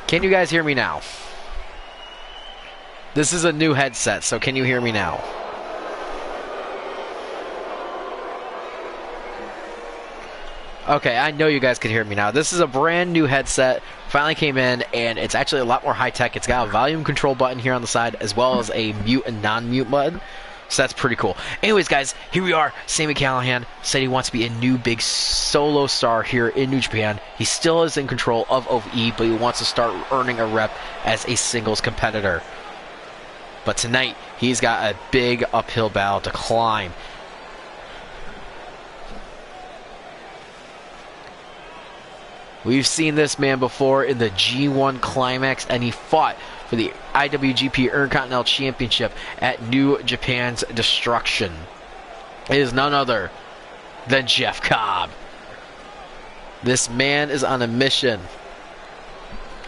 Can you guys hear me now? This is a new headset, so can you hear me now? Okay, I know you guys can hear me now. This is a brand new headset. Finally came in, and it's actually a lot more high-tech. It's got a volume control button here on the side, as well as a mute and non-mute button. So that's pretty cool. Anyways, guys, here we are. Sami Callihan said he wants to be a new big solo star here in New Japan. He still is in control of OVE, but he wants to start earning a rep as a singles competitor. But tonight, he's got a big uphill battle to climb. We've seen this man before in the G1 Climax, and he fought for the IWGP Intercontinental Championship at New Japan's Destruction. It is none other than Jeff Cobb. This man is on a mission.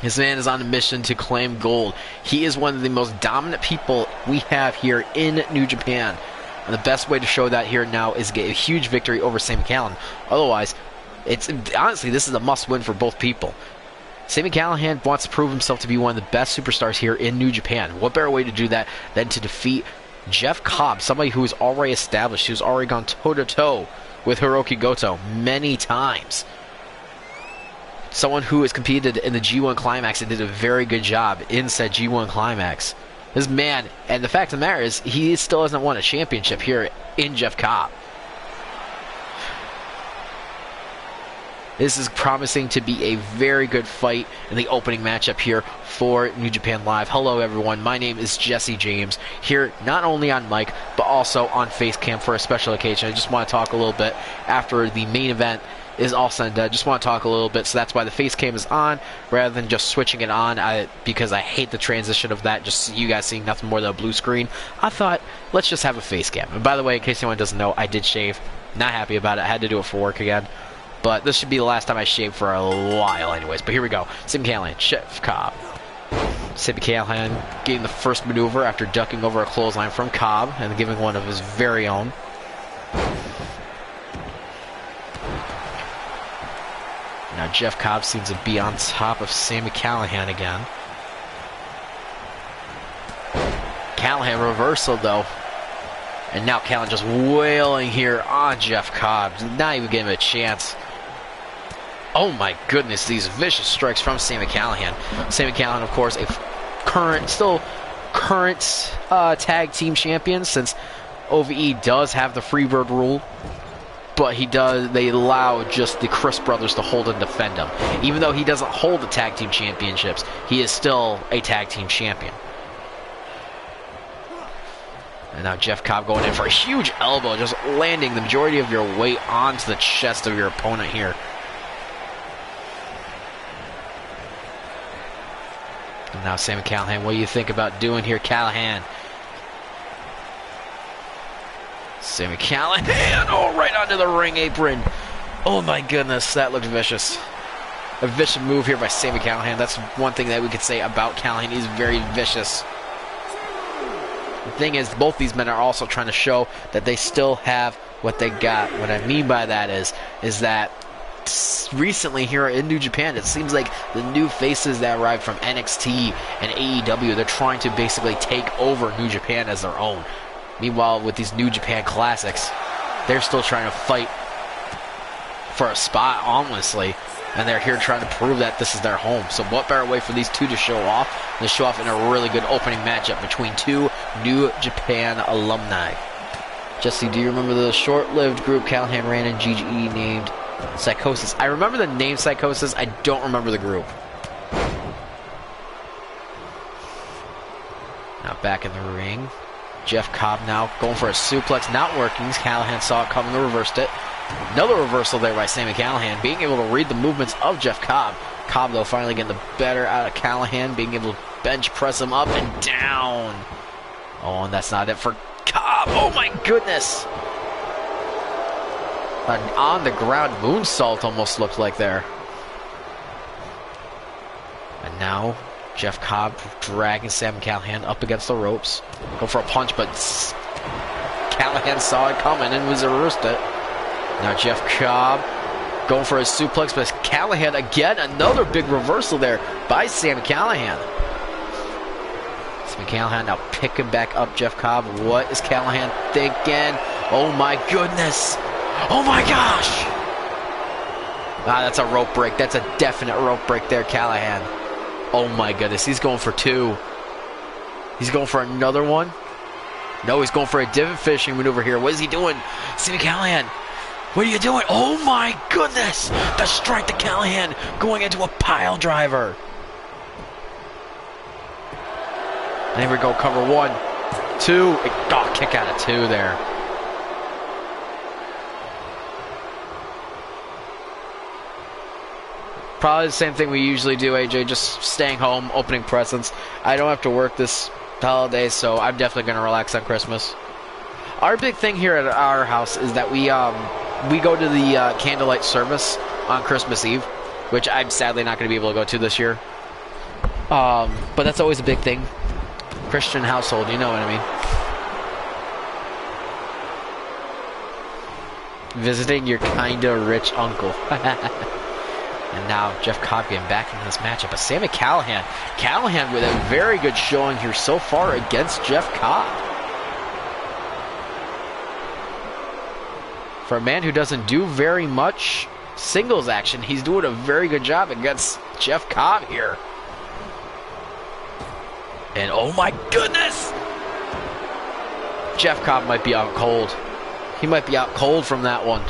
This man is on a mission to claim gold. He is one of the most dominant people we have here in New Japan. And the best way to show that here now is get a huge victory over Sami Callihan. Otherwise, honestly, this is a must-win for both people. Sami Callihan wants to prove himself to be one of the best superstars here in New Japan. What better way to do that than to defeat Jeff Cobb, somebody who is already established, who's already gone toe-to-toe with Hiroki Goto many times. Someone who has competed in the G1 Climax and did a very good job in said G1 Climax. This man, and the fact of the matter is, he still hasn't won a championship here in Jeff Cobb. This is promising to be a very good fight in the opening matchup here for New Japan Live. Hello everyone, my name is Jesse James, here not only on mic, but also on Facecam for a special occasion. I just want to talk a little bit after the main event is all said and done. Just want to talk a little bit, so that's why the Facecam is on, rather than just switching it on, because I hate the transition of that, just you guys seeing nothing more than a blue screen. I thought, let's just have a Facecam. And by the way, in case anyone doesn't know, I did shave. Not happy about it, I had to do it for work again. But this should be the last time I shave for a while anyways. But here we go. Sami Callihan, Jeff Cobb. Sami Callihan getting the first maneuver after ducking over a clothesline from Cobb and giving one of his very own. Now Jeff Cobb seems to be on top of Sami Callihan again. Callihan reversal though. And now Callihan just wailing here on Jeff Cobb. Not even giving him a chance. Oh my goodness, these vicious strikes from Sami Callihan. Sami Callihan, of course, still current tag team champion, since OVE does have the Freebird rule. But they allow just the Chris brothers to hold and defend him. Even though he doesn't hold the tag team championships, he is still a tag team champion. And now Jeff Cobb going in for a huge elbow, just landing the majority of your weight onto the chest of your opponent here. And now Sami Callihan, what do you think about doing here, Callihan? Sami Callihan, oh, right onto the ring apron. Oh my goodness, that looked vicious. A vicious move here by Sami Callihan. That's one thing that we could say about Callihan. He's very vicious. The thing is, both these men are also trying to show that they still have what they got. What I mean by that is that recently here in New Japan, it seems like the new faces that arrived from NXT and AEW, they're trying to basically take over New Japan as their own. Meanwhile, with these New Japan Classics, they're still trying to fight for a spot, honestly. And they're here trying to prove that this is their home. So what better way for these two to show off than to show off in a really good opening matchup between two New Japan alumni. Jesse, do you remember the short-lived group Callihan ran in GGE named Psychosis? I remember the name Psychosis. I don't remember the group. Now back in the ring. Jeff Cobb now going for a suplex. Not working. Callihan saw it coming and reversed it. Another reversal there by Sami Callihan, being able to read the movements of Jeff Cobb. Cobb, though, finally getting the better out of Callihan, being able to bench press him up and down. Oh, and that's not it for Cobb. Oh, my goodness. An on-the-ground moonsault almost looked like there. And now Jeff Cobb dragging Sami Callihan up against the ropes. Go for a punch, but Callihan saw it coming and was reversed it. Now Jeff Cobb Going for a suplex, but Callahan again, another big reversal there by Sami Callihan. Sami Callihan now picking back up Jeff Cobb. What is Callahan thinking? Oh my goodness. Oh my gosh. Ah, that's a rope break. That's a definite rope break there, Callahan. Oh my goodness. He's going for two. He's going for another one. No, he's going for a different finishing maneuver here. What is he doing? Sami Callihan. What are you doing? Oh my goodness. The strike to Callahan going into a pile driver. And here we go. Cover one, two. Oh, kick out of two there. Probably the same thing we usually do, AJ, just staying home, opening presents. I don't have to work this holiday, so I'm definitely going to relax on Christmas. Our big thing here at our house is that we go to the candlelight service on Christmas Eve, which I'm sadly not going to be able to go to this year. But that's always a big thing. Christian household, you know what I mean. Visiting your kinda rich uncle. And now Jeff Cobb getting back into this matchup. But Sami Callihan. Callihan with a very good showing here so far against Jeff Cobb. For a man who doesn't do very much singles action, he's doing a very good job against Jeff Cobb here. And oh my goodness! Jeff Cobb might be out cold. He might be out cold from that one.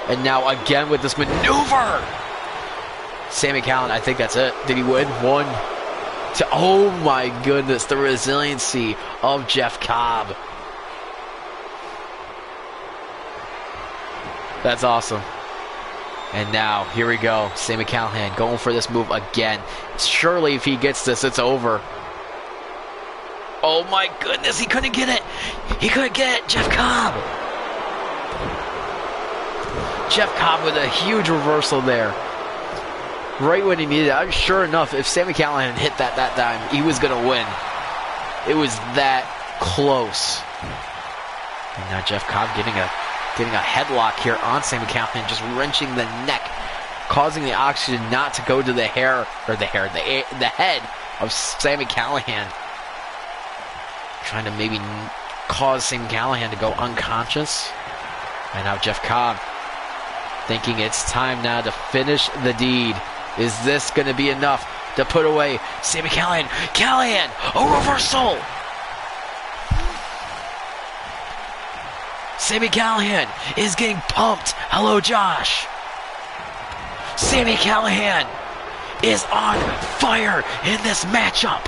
And now again with this maneuver. Sami Callihan, I think that's it. Did he win? One, two. Oh my goodness, the resiliency of Jeff Cobb. That's awesome. And now, here we go. Sami Callihan going for this move again. Surely if he gets this, it's over. Oh my goodness, he couldn't get it. He couldn't get it, Jeff Cobb. Jeff Cobb with a huge reversal there. Right when he needed it. I'm sure enough, if Sami Callihan hit that time, he was going to win. It was that close. And now Jeff Cobb getting a headlock here on Sami Callihan, just wrenching the neck, causing the oxygen not to go to the head of Sami Callihan. Trying to maybe cause Sami Callihan to go unconscious. And now Jeff Cobb thinking it's time now to finish the deed. Is this going to be enough to put away Sami Callihan? Callihan, a reversal! Sami Callihan is getting pumped. Hello, Josh. Sami Callihan is on fire in this matchup.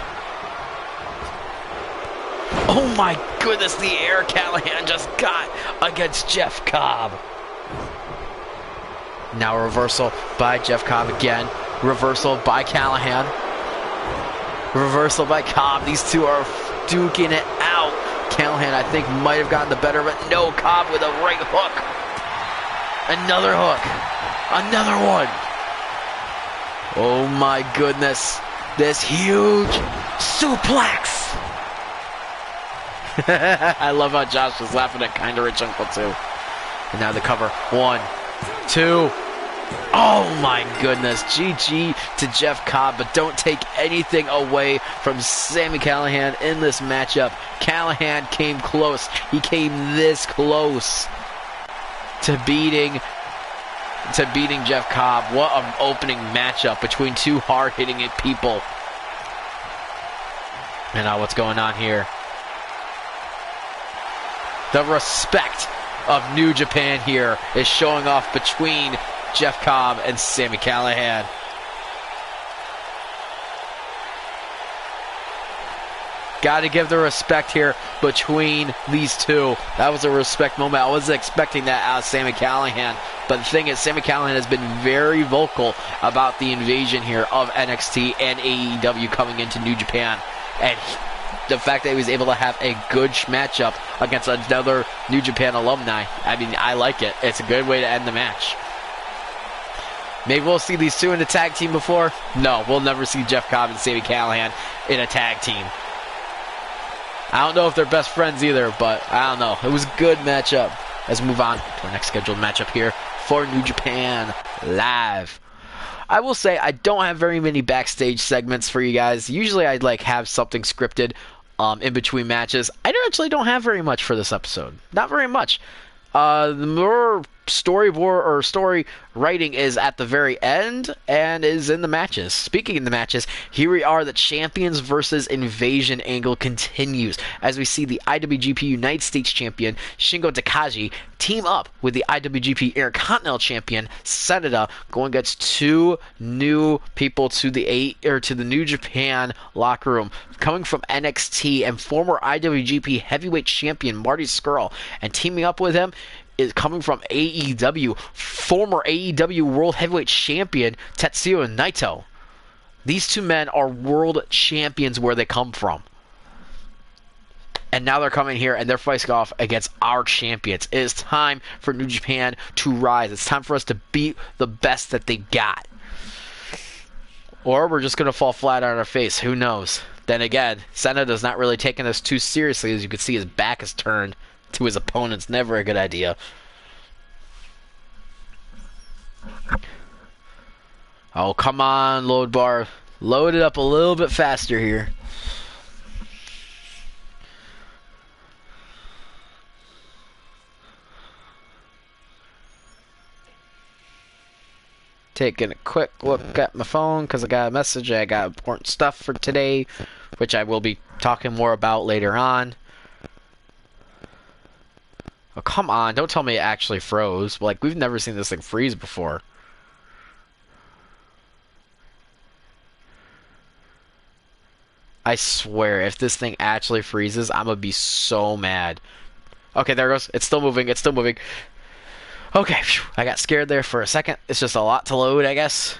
Oh my goodness, the air Callihan just got against Jeff Cobb. Now a reversal by Jeff Cobb again. Reversal by Callihan. Reversal by Cobb. These two are duking it out. Callihan, I think, might have gotten the better of it. No, Cobb with a right hook. Another hook. Another one. Oh my goodness. This huge suplex. I love how Josh was laughing at Kinda Rich Uncle too. And now the cover. One, two. Oh my goodness. GG to Jeff Cobb, but don't take anything away from Sami Callihan in this matchup. Callihan came close. He came this close to beating Jeff Cobb. What an opening matchup between two hard-hitting people. And now what's going on here? The respect of New Japan here is showing off between Jeff Cobb and Sami Callihan. Got to give the respect here between these two. That was a respect moment. I wasn't expecting that out of Sami Callihan. But the thing is, Sami Callihan has been very vocal about the invasion here of NXT and AEW coming into New Japan. And the fact that he was able to have a good matchup against another New Japan alumni, I mean, I like it. It's a good way to end the match. Maybe we'll see these two in a tag team before. No, we'll never see Jeff Cobb and Sami Callihan in a tag team. I don't know if they're best friends either, but I don't know. It was a good matchup. Let's move on to our next scheduled matchup here for New Japan Live. I will say I don't have very many backstage segments for you guys. Usually I'd like have something scripted in between matches. I actually don't have very much for this episode. Not very much. The more storyboard or story writing is at the very end and is in the matches. Speaking in the matches, here we are. The Champions versus Invasion angle continues as we see the IWGP United States Champion Shingo Takagi team up with the IWGP Intercontinental Champion Sanada going against two new people to the New Japan locker room, coming from NXT and former IWGP Heavyweight Champion Marty Scurll, and teaming up with him is coming from AEW, former AEW World Heavyweight Champion Tetsuya Naito. These two men are world champions where they come from. And now they're coming here and they're facing off against our champions. It is time for New Japan to rise. It's time for us to beat the best that they got. Or we're just going to fall flat on our face. Who knows? Then again, Sanada's not really taking this too seriously. As you can see, his back is turned to his opponents. Never a good idea. Oh, come on, load bar. Load it up a little bit faster here. Taking a quick look at my phone because I got a message. I got important stuff for today, which I will be talking more about later on. Oh, come on. Don't tell me it actually froze. Like, we've never seen this thing freeze before. I swear, if this thing actually freezes, I'm going to be so mad. Okay, there it goes. It's still moving. It's still moving. Okay, phew, I got scared there for a second. It's just a lot to load, I guess.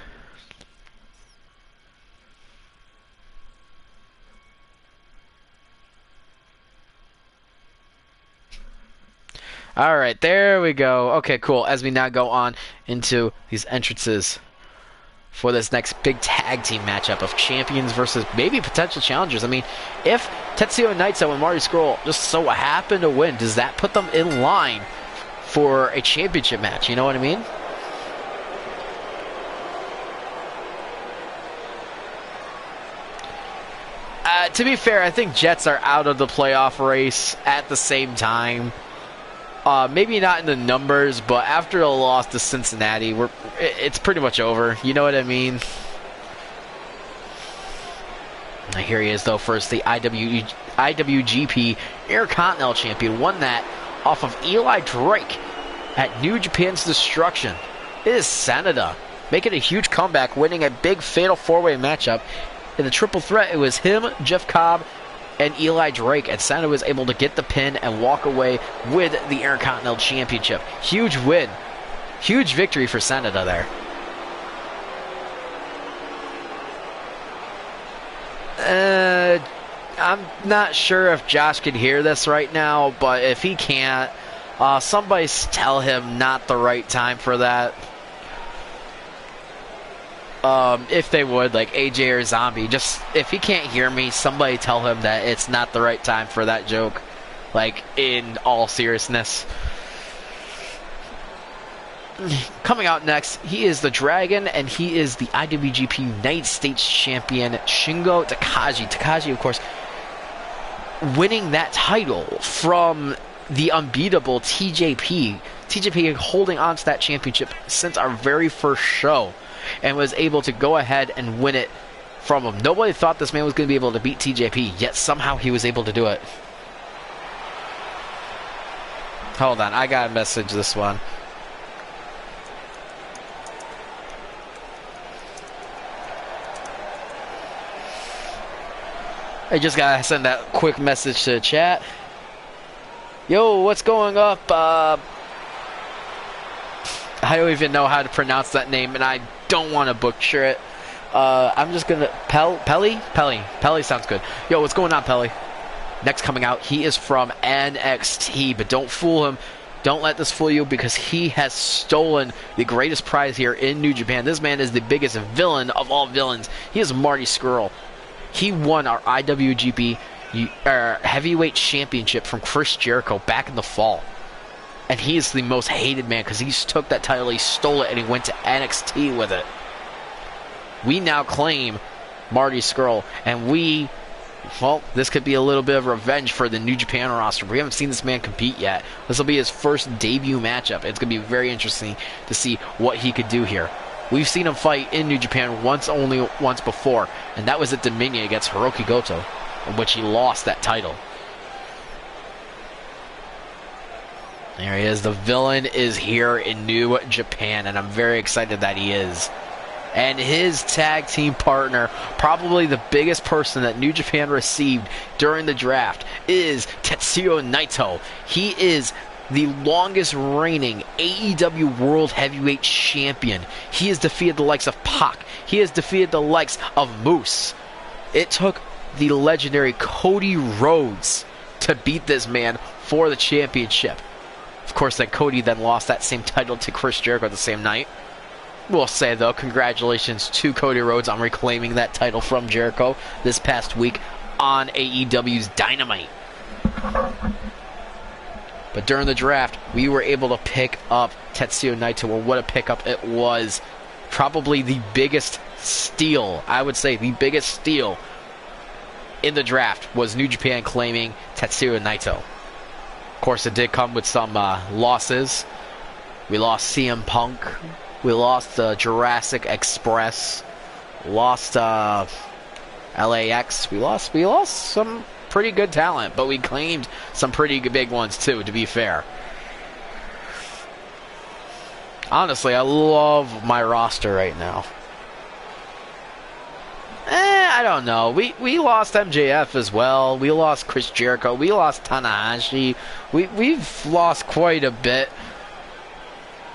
Alright, there we go. Okay, cool. As we now go on into these entrances for this next big tag team matchup of champions versus maybe potential challengers. I mean, if Tetsuya Naito and Marty Scurll just so happen to win, does that put them in line for a championship match? You know what I mean? To be fair, I think Jets are out of the playoff race at the same time. Maybe not in the numbers, but after a loss to Cincinnati, it's pretty much over. You know what I mean? Here he is, though. First, the IWGP Intercontinental Champion. Won that off of Eli Drake at New Japan's Destruction. It is Sanada making a huge comeback, winning a big fatal four-way matchup. In the triple threat, it was him, Jeff Cobb, and Eli Drake, and Sanada was able to get the pin and walk away with the Intercontinental Championship. Huge win. Huge victory for Sanada there. I'm not sure if Josh can hear this right now, but if he can't, somebody tell him not the right time for that. If they would, like AJ or Zombie, just if he can't hear me, somebody tell him that it's not the right time for that joke. Like, in all seriousness. Coming out next, he is the Dragon, and he is the IWGP United States Champion, Shingo Takagi. Takagi, of course, winning that title from the unbeatable TJP. TJP holding on to that championship since our very first show, and was able to go ahead and win it from him. Nobody thought this man was going to be able to beat TJP, yet somehow he was able to do it. Hold on, I gotta message this one. I just gotta send that quick message to the chat. Yo, what's going up? I don't even know how to pronounce that name, and I don't want to butcher it. I'm just gonna Pelly sounds good. Yo, what's going on, Pelly? Next coming out, he is from NXT, but don't fool him. Don't let this fool you, because he has stolen the greatest prize here in New Japan. This man is the biggest villain of all villains. He is Marty Scurll. He won our IWGP heavyweight championship from Chris Jericho back in the fall. And he is the most hated man because he took that title, he stole it, and he went to NXT with it. We now claim Marty Scurll, and well, this could be a little bit of revenge for the New Japan roster. We haven't seen this man compete yet. This will be his first debut matchup. It's going to be very interesting to see what he could do here. We've seen him fight in New Japan only once before, and that was at Dominion against Hiroki Goto, in which he lost that title. There he is. The villain is here in New Japan, and I'm very excited that he is. And his tag team partner, probably the biggest person that New Japan received during the draft, is Tetsuya Naito. He is the longest reigning AEW World Heavyweight Champion. He has defeated the likes of Pac. He has defeated the likes of Moose. It took the legendary Cody Rhodes to beat this man for the championship. Of course, then Cody then lost that same title to Chris Jericho the same night. We'll say, though, congratulations to Cody Rhodes on reclaiming that title from Jericho this past week on AEW's Dynamite. But during the draft, we were able to pick up Tetsuya Naito, or what a pickup it was. Probably the biggest steal, I would say, the biggest steal in the draft was New Japan claiming Tetsuya Naito. Of course, it did come with some losses. We lost CM Punk. We lost Jurassic Express. Lost LAX. We lost some pretty good talent, but we claimed some pretty big ones too, to be fair. Honestly, I love my roster right now. I don't know. We lost MJF as well. We lost Chris Jericho. We lost Tanahashi. We've lost quite a bit.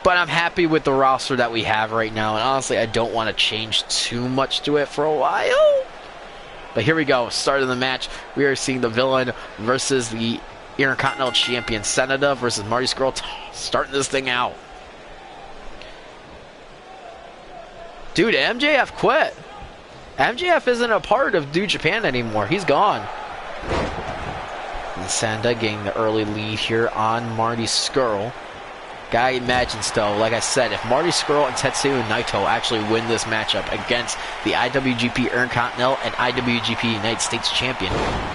But I'm happy with the roster that we have right now. And honestly, I don't want to change too much to it for a while. But here we go. Start of the match. We are seeing the villain versus the Intercontinental Champion. Sanada versus Marty Scurll starting this thing out. Dude, MJF quit. MJF isn't a part of New Japan anymore. He's gone. And Sanada getting the early lead here on Marty Scurll. Guy imagines, though, like I said, if Marty Scurll and Tetsuya Naito actually win this matchup against the IWGP Intercontinental and IWGP United States Champion,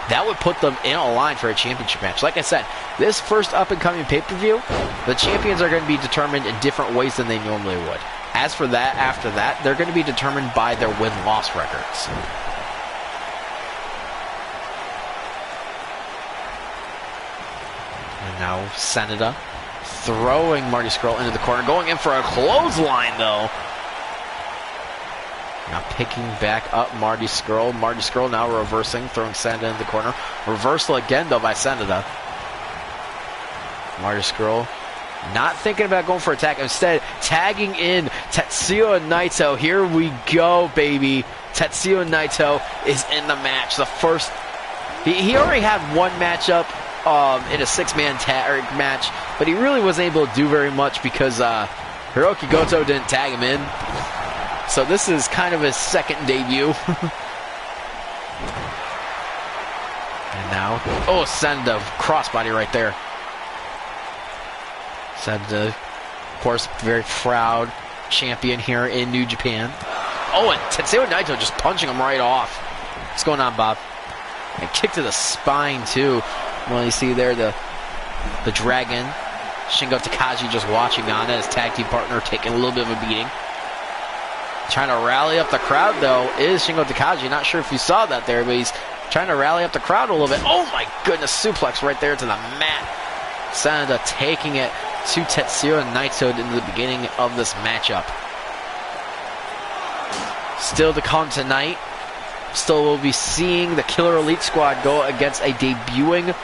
that would put them in a line for a championship match. Like I said, this first up-and-coming pay-per-view, the champions are going to be determined in different ways than they normally would. As for that, after that, they're going to be determined by their win-loss records. And now Sanada throwing Marty Scurll into the corner, going in for a clothesline, though. Now picking back up Marty Scurll. Marty Scurll now reversing, throwing Sanada in the corner. Reversal again, though, by Sanada. Marty Scurll not thinking about going for attack. Instead, tagging in Tetsuya Naito. Here we go, baby. Tetsuya Naito is in the match. The first... He already had one matchup in a six-man tag match, but he really wasn't able to do very much because Hiroki Goto didn't tag him in. So this is kind of his second debut. And now, oh, Sanada crossbody right there. Sanada, of course, very proud champion here in New Japan. Oh, and Tetsuya Naito just punching him right off. What's going on, Bob? And kick to the spine, too. Well, you see there the Dragon. Shingo Takagi just watching on it. His tag team partner taking a little bit of a beating. Trying to rally up the crowd, though, is Shingo Takagi. Not sure if you saw that there, but he's trying to rally up the crowd a little bit. Oh, my goodness. Suplex right there to the mat. Sanada taking it to Tetsuya Naito in the beginning of this matchup. Still to come tonight. Still will be seeing the Killer Elite Squad go against a debuting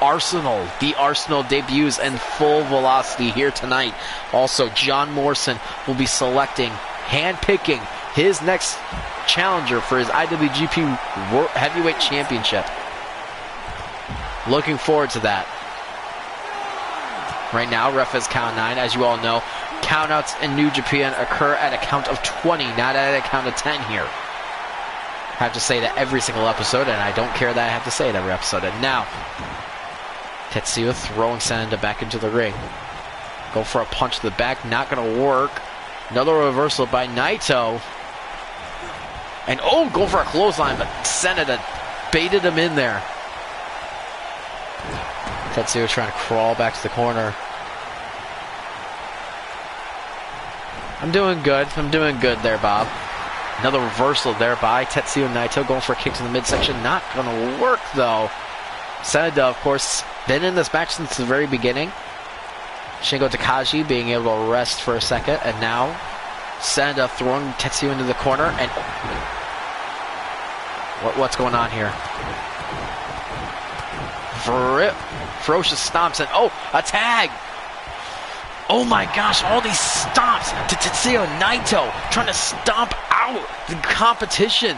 Arsenal. The Arsenal debuts in full velocity here tonight. Also, John Morrison will be selecting, handpicking his next challenger for his IWGP Heavyweight Championship. Looking forward to that. Right now, ref is count 9. As you all know, countouts in New Japan occur at a count of 20, not at a count of 10 here. have to say that every single episode, and I don't care that I have to say it every episode. And now, Tetsuya throwing Sanada back into the ring. Go for a punch to the back, not going to work. Another reversal by Naito. And oh, go for a clothesline, but Sanada baited him in there. Tetsuya trying to crawl back to the corner. I'm doing good. I'm doing good there, Bob. Another reversal there by Tetsuya Naito, going for a kick to the midsection. Not going to work, though. Sanada, of course, been in this match since the very beginning. Shingo Takagi being able to rest for a second. And now, Sanada throwing Tetsuya into the corner. And what's going on here? Ferocious stomps. And oh, a tag! Oh my gosh, all these stomps to Tetsuya Naito, trying to stomp out the competition,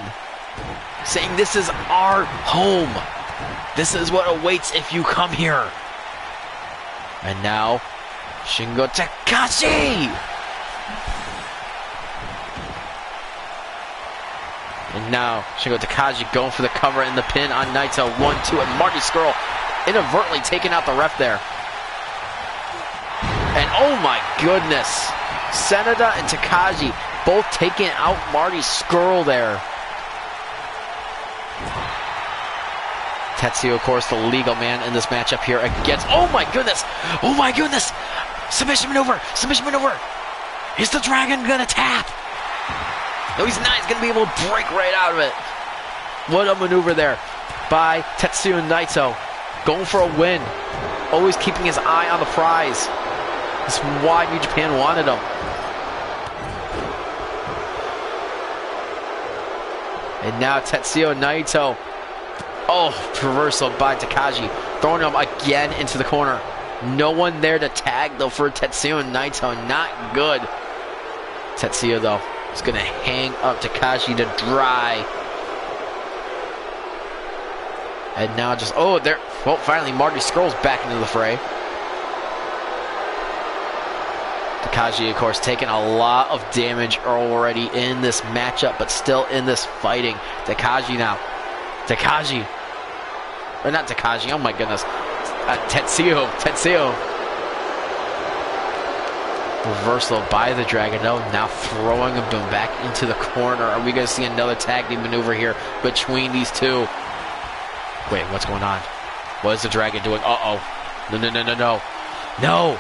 saying this is our home. This is what awaits if you come here. And now, Shingo Takagi! And now, Shingo Takagi going for the cover and the pin on Naito. 1-2, and Marty Scurll inadvertently taking out the ref there. And oh my goodness, Sanada and Takagi both taking out Marty Scurll there. Tetsuya, of course, the legal man in this matchup here against, oh my goodness, submission maneuver, is the Dragon gonna tap? No, he's not. He's gonna be able to break right out of it. What a maneuver there by Tetsuya Naito, going for a win, always keeping his eye on the prize. That's why New Japan wanted him. And now Tetsuya Naito. Oh, reversal by Takagi. Throwing him again into the corner. No one there to tag, though, for Tetsuya Naito. Not good. Tetsuya, though, is going to hang up Takagi to dry. And now just, oh, there. Well, finally, Marty Scurll's back into the fray. Takagi, of course, taking a lot of damage already in this matchup, but still in this fighting. Takagi now. Takagi. Or not Takagi, oh my goodness. Tetsuya. Reversal by the Dragon. Now throwing him back into the corner. Are we going to see another tag team maneuver here between these two? Wait, what's going on? What is the Dragon doing? Uh-oh. No. No!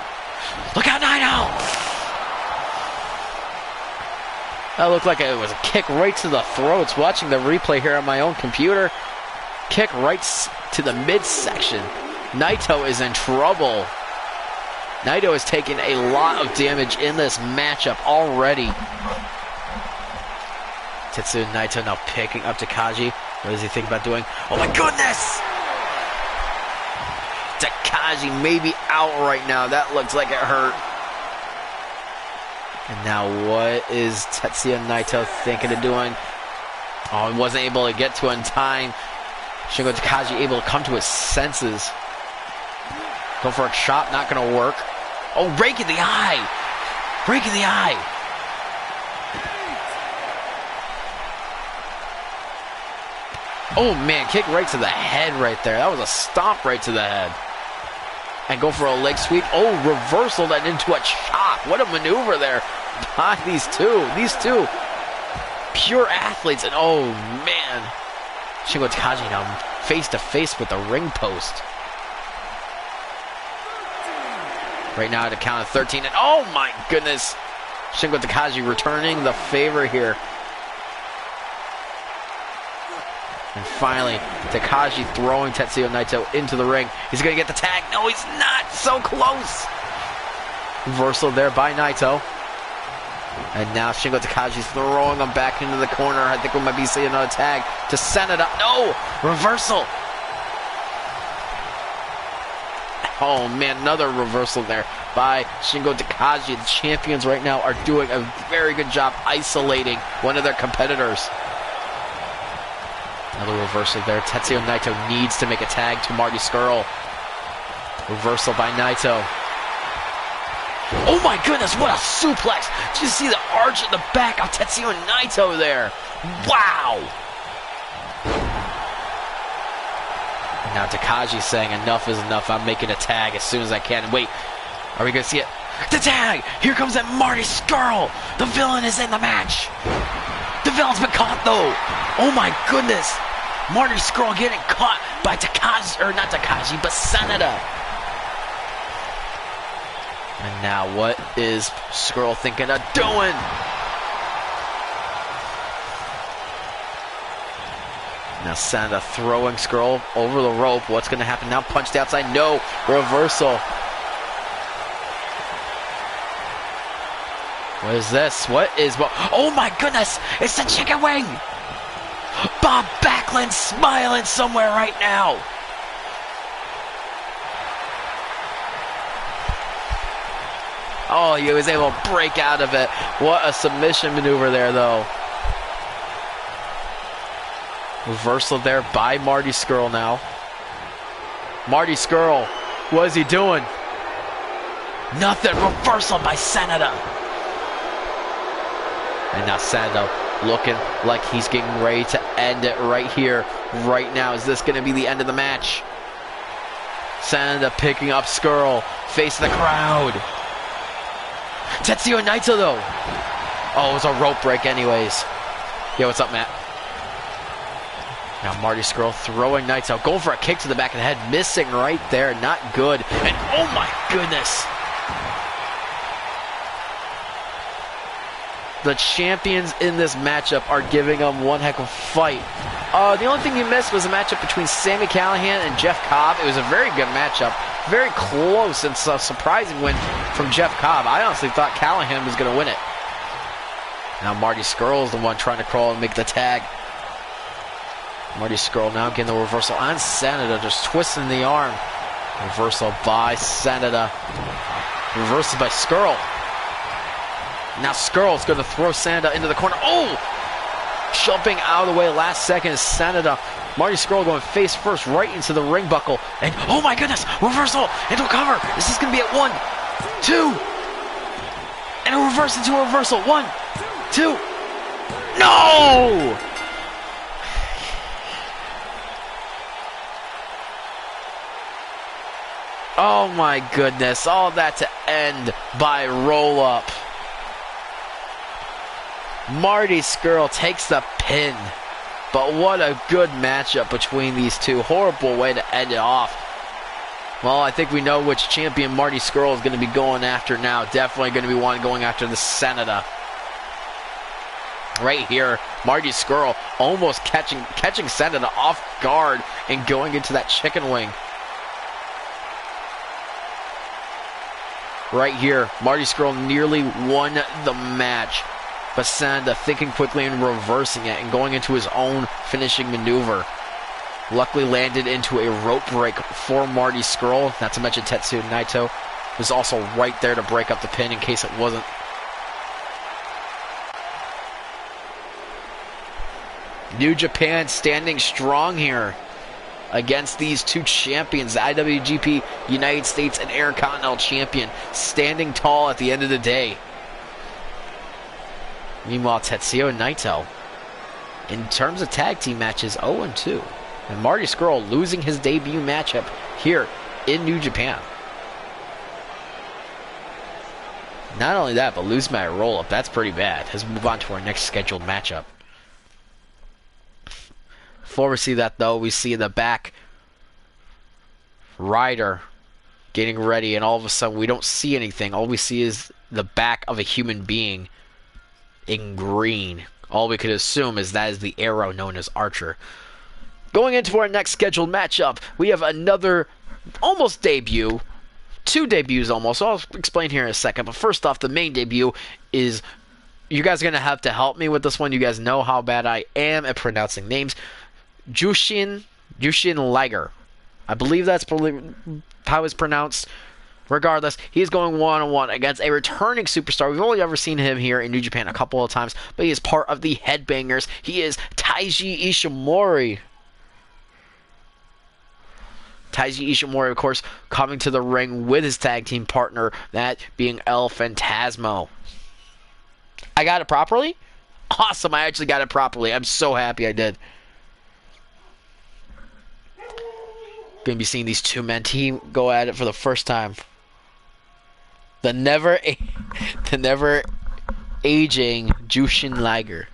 Look out, Naito! That looked like it was a kick right to the throats. Watching the replay here on my own computer. Kick right to the midsection. Naito is in trouble. Naito is taking a lot of damage in this matchup already. Tetsuya Naito now picking up Takagi. What does he think about doing? Oh my goodness! Takagi may be out right now. That looks like it hurt. And now what is Tetsuya Naito thinking of doing? Oh, he wasn't able to get to it in time. Shingo Takagi able to come to his senses. Go for a chop, not going to work. Oh, rake in the eye. Rake in the eye. Oh, man, kick right to the head right there. That was a stomp right to the head. And go for a leg sweep. Oh, reversal that into a chop. What a maneuver there by these two. These two pure athletes. And oh, man. Shingo Takagi now face to face with the ring post. Right now at a count of 13. And oh, my goodness. Shingo Takagi returning the favor here. And finally, Takagi throwing Tetsuya Naito into the ring. He's going to get the tag. No, he's not. So close. Reversal there by Naito. And now Shingo Takagi's throwing him back into the corner. I think we might be seeing another tag to send it up. No! Reversal. Oh, man, another reversal there by Shingo Takagi. The champions right now are doing a very good job isolating one of their competitors. Another reversal there. Tetsuya Naito needs to make a tag to Marty Scurll. Reversal by Naito. Oh my goodness, what a suplex! Did you see the arch in the back of Tetsuya Naito there? Wow! Now Takashi saying enough is enough. I'm making a tag as soon as I can. Wait, are we going to see it? The tag! Here comes that Marty Scurll! The villain is in the match! The villain's been caught though! Oh my goodness! Marty Scurll getting caught by Takashi, or not Takashi, but Sanada. And now what is Scurll thinking of doing? Now Sanada throwing Scurll over the rope. What's going to happen now? Punched outside. No. Reversal. What is this? What is... Oh my goodness. It's the chicken wing. Bob Backlund smiling somewhere right now. Oh, he was able to break out of it. What a submission maneuver there, though. Reversal there by Marty Scurll now. Marty Scurll, what is he doing? Nothing. Reversal by Sanada. And now Sanada looking like he's getting ready to end it right here, right now. Is this going to be the end of the match? Sanada picking up Scurll, facing the crowd. Tetsuya Naito, though. Oh, it was a rope break anyways. Yeah, what's up, Matt? Now Marty Scurll throwing Naito, going for a kick to the back of the head, missing right there, not good. And oh my goodness! The champions in this matchup are giving them one heck of a fight. The only thing you missed was a matchup between Sami Callihan and Jeff Cobb. It was a very good matchup, very close, and a surprising win from Jeff Cobb. I honestly thought Callihan was going to win it. Now Marty Scurll is the one trying to crawl and make the tag. Marty Scurll now getting the reversal on Sanada, just twisting the arm. Reversal by Sanada. Reversal by Scurll. Now Scurll's going to throw Sanada into the corner. Oh! Jumping out of the way last second is Sanada. Marty Scurll going face first right into the ring buckle. And oh my goodness! Reversal into a cover. Is this going to be at 1, 2? And a reverse into a reversal. 1, 2. No! Oh my goodness, all that to end by roll-up. Marty Scurll takes the pin. But what a good matchup between these two. Horrible way to end it off. Well, I think we know which champion Marty Scurll is going to be going after now. Definitely going to be one going after the Sanada. Right here, Marty Scurll almost catching Sanada off guard and going into that chicken wing. Right here, Marty Scurll nearly won the match. But Sanada thinking quickly and reversing it and going into his own finishing maneuver. Luckily landed into a rope break for Marty Scurll. Not to mention Tetsuya Naito was also right there to break up the pin in case it wasn't. New Japan standing strong here against these two champions, the IWGP United States and Intercontinental Champion, standing tall at the end of the day. Meanwhile, Tetsuya Naito, in terms of tag team matches, 0-2. And Marty Scurll losing his debut matchup here in New Japan. Not only that, but losing by a roll-up. That's pretty bad. Let's move on to our next scheduled matchup. Before we see that, though, we see in the back Ryder getting ready, and all of a sudden we don't see anything. All we see is the back of a human being in green. All we could assume is that is the arrow known as Archer. Going into our next scheduled matchup, we have another almost debut. Two debuts almost. I'll explain here in a second. But first off, the main debut is... You guys are going to have to help me with this one. You guys know how bad I am at pronouncing names. Jushin Liger. I believe that's probably how it's pronounced. Regardless, he's going one-on-one against a returning superstar. We've only ever seen him here in New Japan a couple of times, but he is part of the Headbangers. He is Taiji Ishimori. Taiji Ishimori, of course, coming to the ring with his tag team partner, that being El Phantasmo. I got it properly? Awesome, I actually got it properly. I'm so happy I did. Gonna be seeing these two men team go at it for the first time. The never aging Jushin Liger.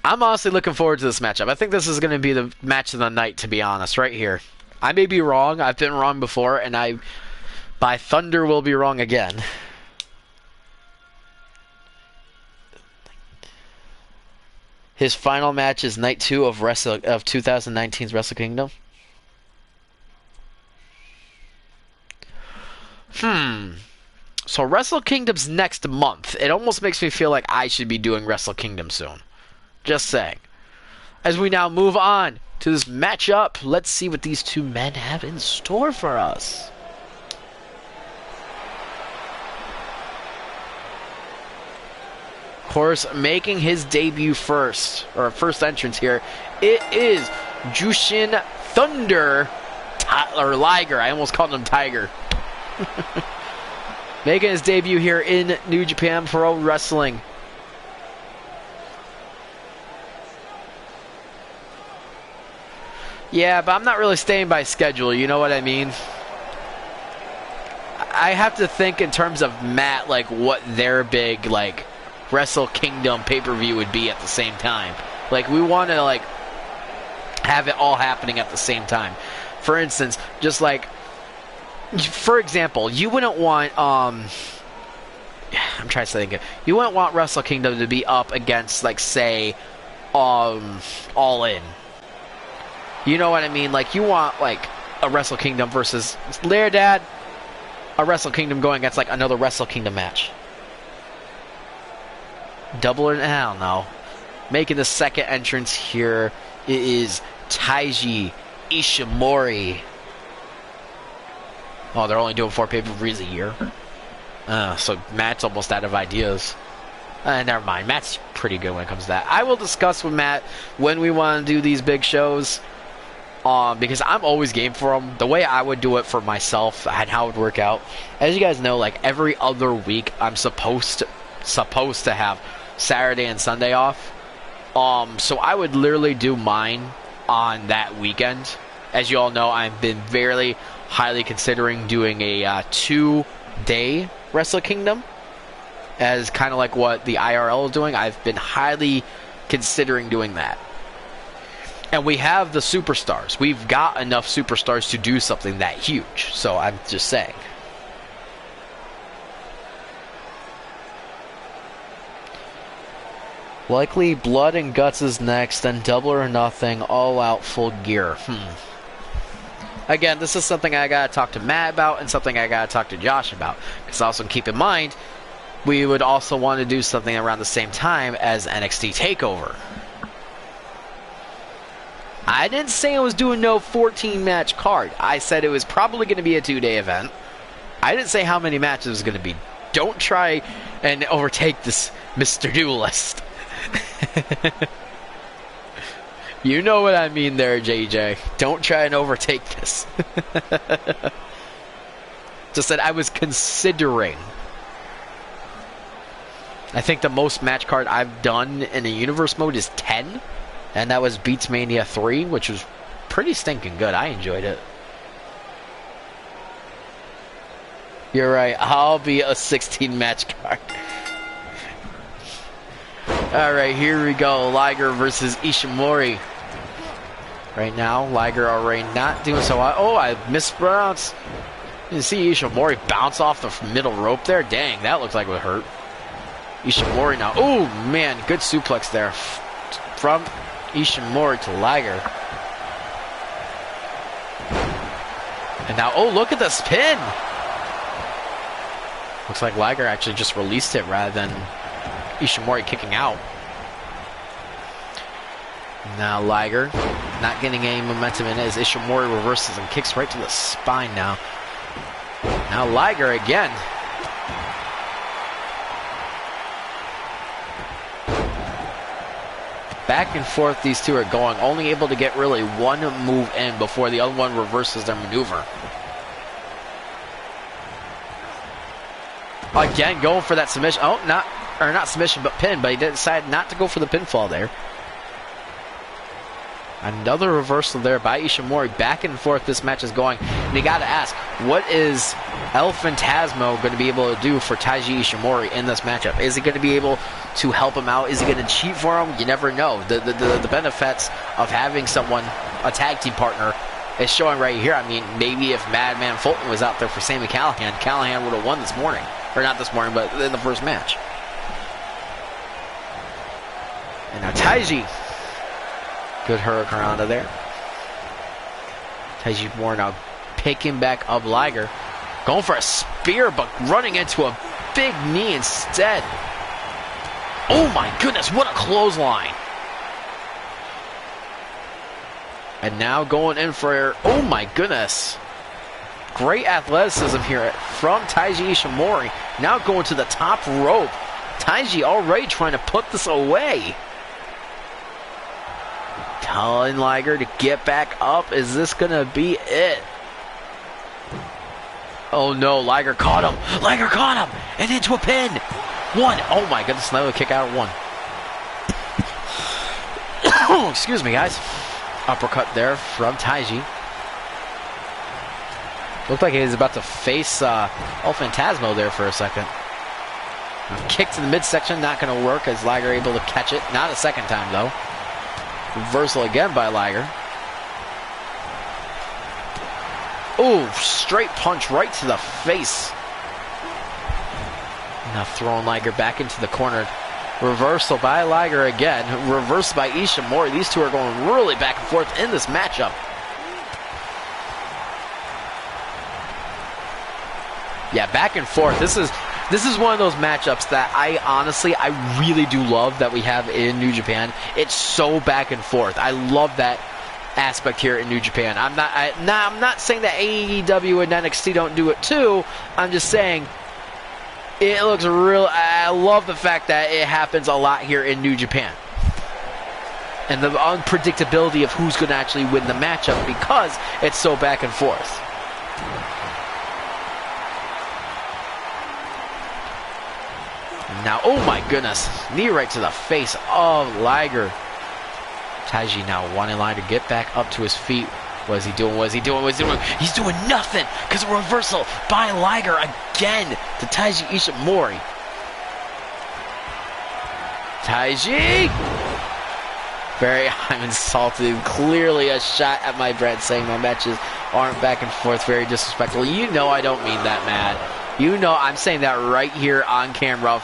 I'm honestly looking forward to this matchup. I think this is going to be the match of the night, to be honest, right here. I may be wrong. I've been wrong before, and I, by thunder, will be wrong again. His final match is night 2 of 2019's Wrestle Kingdom. So Wrestle Kingdom's next month. It almost makes me feel like I should be doing Wrestle Kingdom soon. Just saying. As we now move on to this matchup, let's see what these two men have in store for us. Of course, making his debut first entrance here, it is Jushin Thunder Liger. I almost called him Tiger. Making his debut here in New Japan Pro Wrestling. Yeah, but I'm not really staying by schedule, you know what I mean? I have to think in terms of Matt, like what their big, like, Wrestle Kingdom pay-per-view would be at the same time. Like, we want to, like, have it all happening at the same time. For instance, just like, for example, you wouldn't want, I'm trying to think, you wouldn't want Wrestle Kingdom to be up against, like, say, All In. You know what I mean? Like, you want, like, a Wrestle Kingdom versus Lair Dad, a Wrestle Kingdom going against, like, another Wrestle Kingdom match. Double or hell no. Making the second entrance here, it is Taiji Ishimori. Oh, they're only doing 4 pay-per-views a year? So Matt's almost out of ideas. Never mind. Matt's pretty good when it comes to that. I will discuss with Matt when we want to do these big shows. Because I'm always game for them. The way I would do it for myself and how it would work out. As you guys know, like every other week, I'm supposed to have Saturday and Sunday off. So I would literally do mine on that weekend. As you all know, I've been very highly considering doing a 2-day Wrestle Kingdom. As kind of like what the IRL is doing. I've been highly considering doing that. And we have the superstars. We've got enough superstars to do something that huge. So I'm just saying. Likely Blood and Guts is next, then Double or Nothing, All Out, Full Gear. Again, this is something I gotta talk to Matt about and something I gotta talk to Josh about. Because also keep in mind, we would also want to do something around the same time as NXT TakeOver. I didn't say I was doing no 14-match card. I said it was probably going to be a 2-day event. I didn't say how many matches it was going to be. Don't try and overtake this Mr. Duelist. You know what I mean there, JJ. Don't try and overtake this. Just that I was considering. I think the most match card I've done in a universe mode is 10. And that was Beats Mania 3, which was pretty stinking good. I enjoyed it. You're right. I'll be a 16-match card. Alright, here we go. Liger versus Ishimori. Right now, Liger already not doing so well. Oh, I mispronounced. You see Ishimori bounce off the middle rope there? Dang, that looks like it would hurt. Ishimori now. Oh, man, good suplex there. From Ishimori to Liger. And now, oh, look at the spin! Looks like Liger actually just released it rather than Ishimori kicking out. Now Liger not getting any momentum in it as Ishimori reverses and kicks right to the spine now. Now Liger again. Back and forth these two are going, only able to get really one move in before the other one reverses their maneuver. Again, going for that submission. Oh, not submission, but pin, but he decided not to go for the pinfall there. Another reversal there by Ishimori. Back and forth this match is going. And you got to ask, what is El Phantasmo going to be able to do for Taiji Ishimori in this matchup? Is he going to be able to help him out? Is he going to cheat for him? You never know. The benefits of having someone, a tag team partner, is showing right here. I mean, maybe if Madman Fulton was out there for Sami Callihan, Callihan would have won this morning. Or not this morning, but in the first match. And now Taiji. Good Hurricanrana there. Taiji Moore now picking back up Liger. Going for a spear, but running into a big knee instead. Oh my goodness, what a clothesline. And now going in for, oh my goodness. Great athleticism here from Taiji Ishimori. Now going to the top rope. Taiji already trying to put this away. Telling Liger to get back up. Is this going to be it? Oh no, Liger caught him. Liger caught him. And into a pin. One. Oh my goodness, another kick out of one. Excuse me, guys. Uppercut there from Taiji. Looked like he was about to face El Phantasmo there for a second. Kick to the midsection, not going to work as Liger able to catch it. Not a second time though. Reversal again by Liger. Ooh, straight punch right to the face. Now throwing Liger back into the corner. Reversal by Liger again. Reversal by Ishimori. These two are going really back and forth in this matchup. Yeah, back and forth. This is one of those matchups that I really do love that we have in New Japan. It's so back and forth. I love that aspect here in New Japan. I'm not saying that AEW and NXT don't do it too. I'm just saying it looks real. I love the fact that it happens a lot here in New Japan. And the unpredictability of who's going to actually win the matchup because it's so back and forth. Now, oh my goodness, knee right to the face of Liger. Taiji now wanting Liger to get back up to his feet. What is he doing? What is he doing? What is he doing? He's doing nothing because of a reversal by Liger again to Taiji Ishimori. Taiji! I'm insulted. Clearly a shot at my bread saying my matches aren't back and forth. Very disrespectful. You know I don't mean that, Matt. You know I'm saying that right here on camera.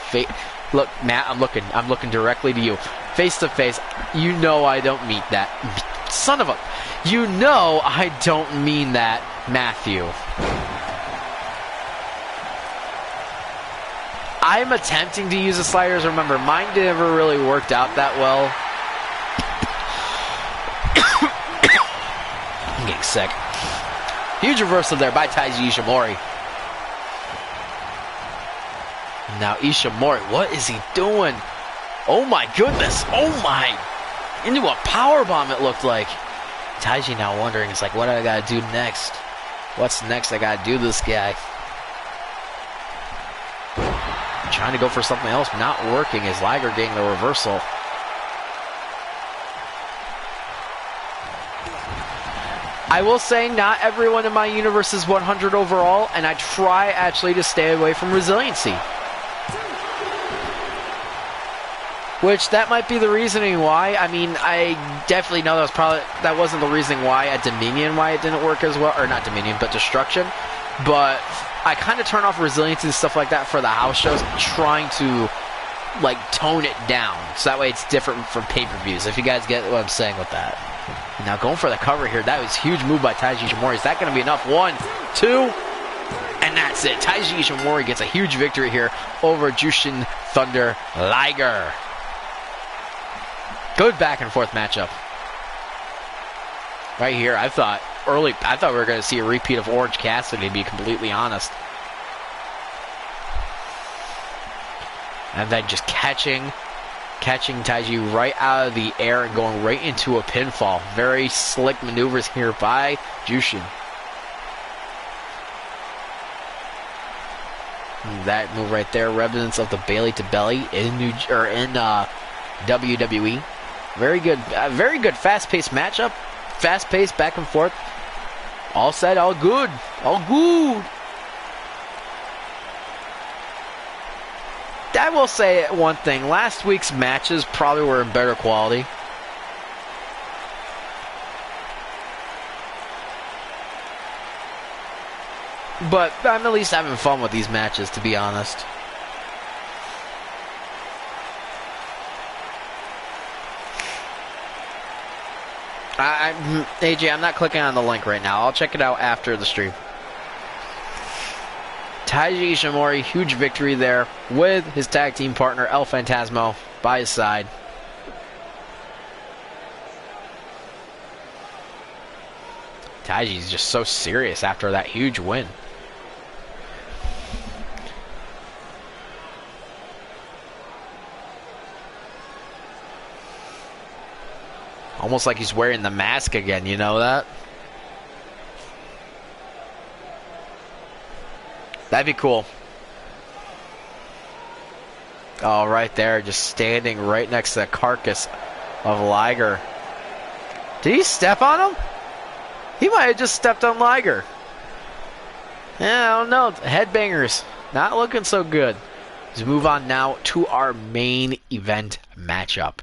Look, Matt, I'm looking directly to you. Face to face. You know I don't mean that. Son of a... You know I don't mean that, Matthew. I'm attempting to use the sliders. Remember, mine never really worked out that well. I'm getting sick. Huge reversal there by Taiji Ishimori. Now Ishimori, what is he doing? Oh my goodness. Oh my. Into a powerbomb it looked like. Taiji now wondering, it's like, what do I gotta do next? What's next I gotta do to this guy? Trying to go for something else, not working as Liger getting the reversal. I will say not everyone in my universe is 100 overall, and I try actually to stay away from resiliency. Which, that might be the reasoning why. I mean, I definitely know that wasn't the reasoning why at Dominion why it didn't work as well. Or not Dominion, but Destruction. But I kind of turn off resiliency and stuff like that for the house shows, trying to, like, tone it down. So that way it's different from pay-per-views, if you guys get what I'm saying with that. Now going for the cover here. That was a huge move by Taiji Ishimori. Is that going to be enough? 1, 2, and that's it. Taiji Ishimori gets a huge victory here over Jushin Thunder Liger. Good back and forth matchup. Right here, I thought we were going to see a repeat of Orange Cassidy, to be completely honest. And then just catching Taiji right out of the air and going right into a pinfall. Very slick maneuvers here by Jushin. That move right there, evidence of the Bailey to belly in WWE. Very good, fast-paced matchup. Fast-paced, back and forth. All set, all good. All good. I will say one thing. Last week's matches probably were in better quality. But I'm at least having fun with these matches, to be honest. AJ, I'm not clicking on the link right now. I'll check it out after the stream. Taiji Ishimori, huge victory there with his tag team partner El Phantasmo by his side. Taiji's just so serious after that huge win. Almost like he's wearing the mask again, you know that? That'd be cool. Oh, right there, just standing right next to the carcass of Liger. Did he step on him? He might have just stepped on Liger. Yeah, I don't know. Headbangers, not looking so good. Let's move on now to our main event matchup.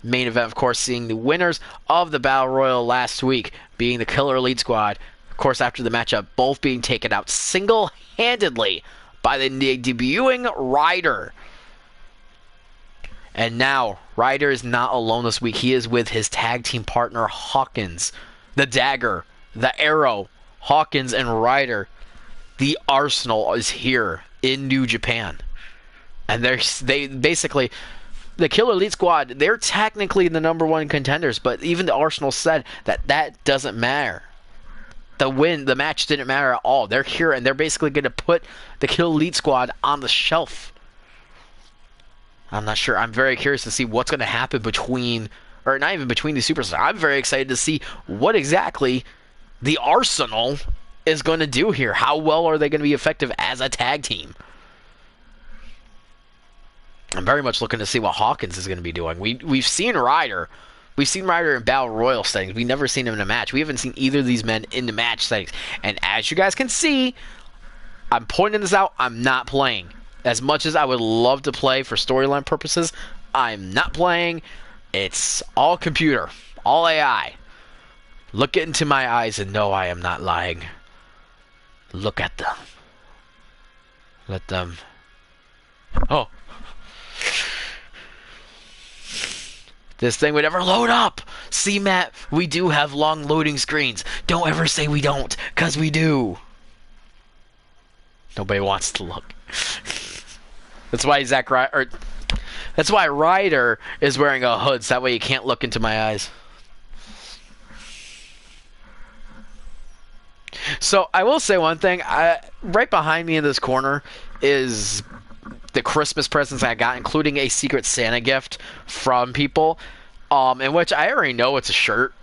Main event, of course, seeing the winners of the Battle Royal last week, being the Killer Elite Squad. Of course, after the matchup, both being taken out single-handedly by the debuting Ryder. And now, Ryder is not alone this week. He is with his tag team partner, Hawkins. The Dagger, the Arrow, Hawkins, and Ryder. The Arsenal is here in New Japan. And they basically... The Killer Elite Squad, they're technically the #1 contenders, but even the Arsenal said that doesn't matter. The match didn't matter at all. They're here, and they're basically going to put the Killer Elite Squad on the shelf. I'm not sure. I'm very curious to see what's going to happen between, or not even between the superstars. I'm very excited to see what exactly the Arsenal is going to do here. How well are they going to be effective as a tag team? I'm very much looking to see what Hawkins is going to be doing. We've seen Ryder. We've seen Ryder in Battle Royal settings. We've never seen him in a match. We haven't seen either of these men in the match settings. And as you guys can see, I'm pointing this out, I'm not playing. As much as I would love to play for storyline purposes, I'm not playing. It's all computer. All AI. Look into my eyes and know I am not lying. Look at them. Let them... Oh. This thing would ever load up. See, Matt, we do have long loading screens. Don't ever say we don't, because we do. Nobody wants to look. That's why that's why Ryder is wearing a hood, so that way you can't look into my eyes. So I will say one thing. Right behind me in this corner is the Christmas presents I got, including a Secret Santa gift from people, in which I already know it's a shirt.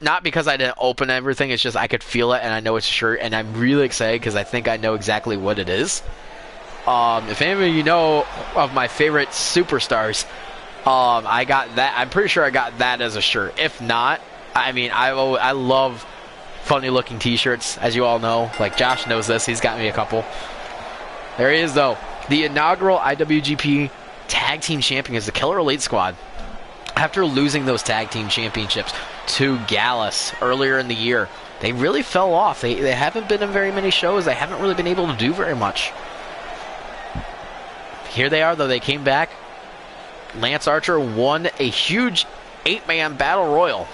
Not because I didn't open everything, it's just I could feel it and I know it's a shirt, and I'm really excited because I think I know exactly what it is. If any of you know of my favorite superstars, I got that. I'm pretty sure I got that as a shirt. If not, I mean, I love funny looking t-shirts, as you all know. Like Josh knows this, he's got me a couple. There he is though. The inaugural IWGP Tag Team Champion is the Killer Elite Squad. After losing those Tag Team Championships to Gallus earlier in the year, they really fell off. They haven't been in very many shows. They haven't really been able to do very much. Here they are, though. They came back. Lance Archer won a huge 8-man battle royal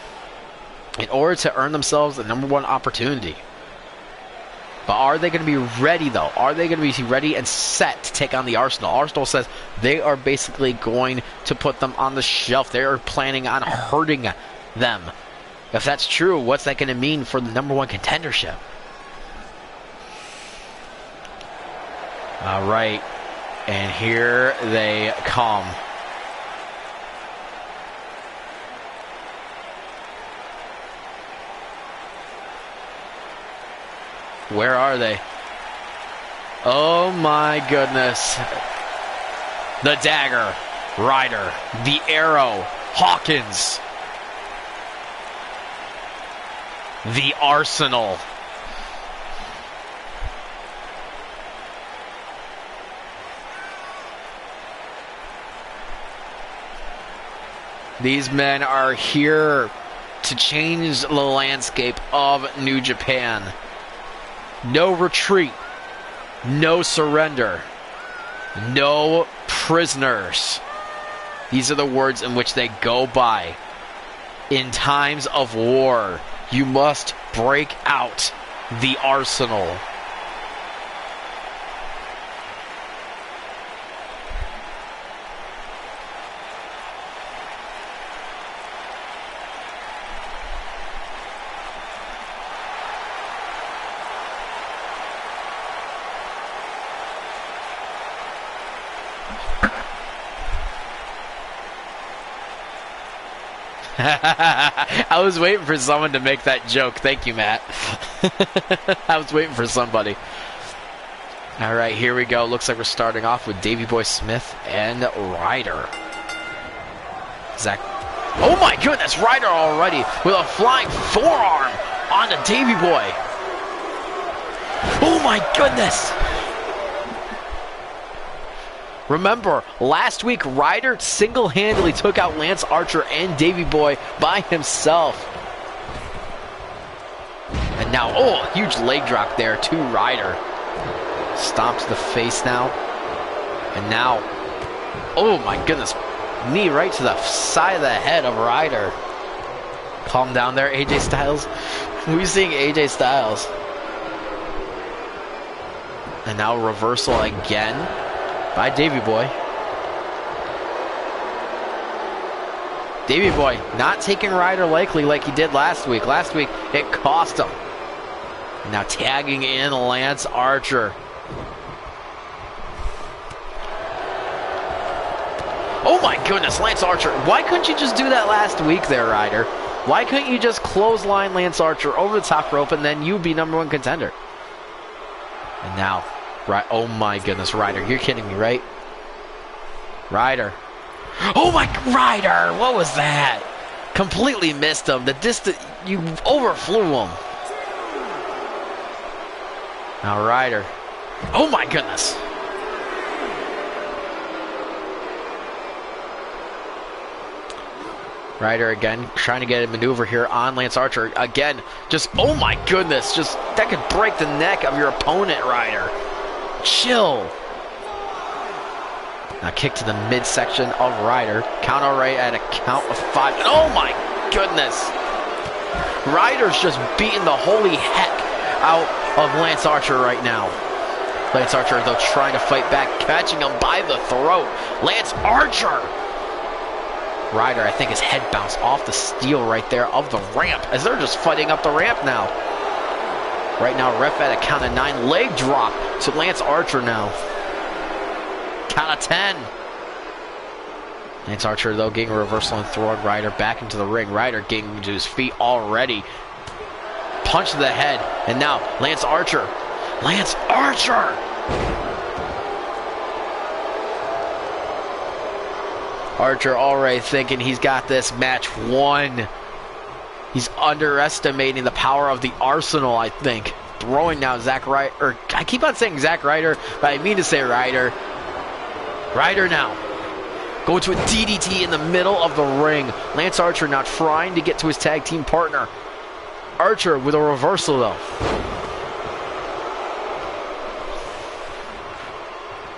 in order to earn themselves the #1 opportunity. But are they going to be ready, though? Are they going to be ready and set to take on the Arsenal? Arsenal says they are basically going to put them on the shelf. They are planning on hurting them. If that's true, what's that going to mean for the #1 contendership? All right. And here they come. Where are they? Oh my goodness. The Dagger, Ryder, the Arrow, Hawkins. The Arsenal. These men are here to change the landscape of New Japan. No retreat. No surrender. No prisoners. These are the words in which they go by. In times of war, you must break out the arsenal. I was waiting for someone to make that joke. Thank you, Matt. I was waiting for somebody. All right, here we go. Looks like we're starting off with Davey Boy Smith and Ryder. Zach. Oh my goodness, Ryder already with a flying forearm on the Davey Boy. Oh my goodness. Remember, last week, Ryder single-handedly took out Lance Archer and Davey Boy by himself. And now, oh, huge leg drop there to Ryder. Stomp to the face now. And now, oh my goodness, knee right to the side of the head of Ryder. Calm down there, AJ Styles. We're seeing AJ Styles. And now reversal again by Davey Boy. Davey Boy not taking Ryder likely like he did last week. Last week, it cost him. Now tagging in Lance Archer. Oh my goodness, Lance Archer. Why couldn't you just do that last week there, Ryder? Why couldn't you just clothesline Lance Archer over the top rope and then you'd be #1 contender? And now, right? Oh my goodness, Ryder, you're kidding me, right? Ryder. Oh my, Ryder, what was that? Completely missed him. The distance, you overflew him. Now Ryder. Oh my goodness. Ryder again, trying to get a maneuver here on Lance Archer. Again, just, oh my goodness, just, that could break the neck of your opponent, Ryder. Chill. Now kick to the midsection of Ryder. Count right at a count of 5. And oh my goodness. Ryder's just beating the holy heck out of Lance Archer right now. Lance Archer, though, trying to fight back, catching him by the throat. Lance Archer. Ryder, I think his head bounced off the steel right there of the ramp as they're just fighting up the ramp now. Right now, ref at a count of 9. Leg drop to Lance Archer now. Count of 10. Lance Archer, though, getting a reversal and throwing Ryder back into the ring. Ryder getting to his feet already. Punch to the head. And now, Lance Archer. Lance Archer! Archer already thinking he's got this match won. He's underestimating the power of the Arsenal, I think. Throwing now Zack Ryder, or I keep on saying Zack Ryder, but I mean to say Ryder. Ryder now. Going to a DDT in the middle of the ring. Lance Archer now trying to get to his tag team partner. Archer with a reversal though.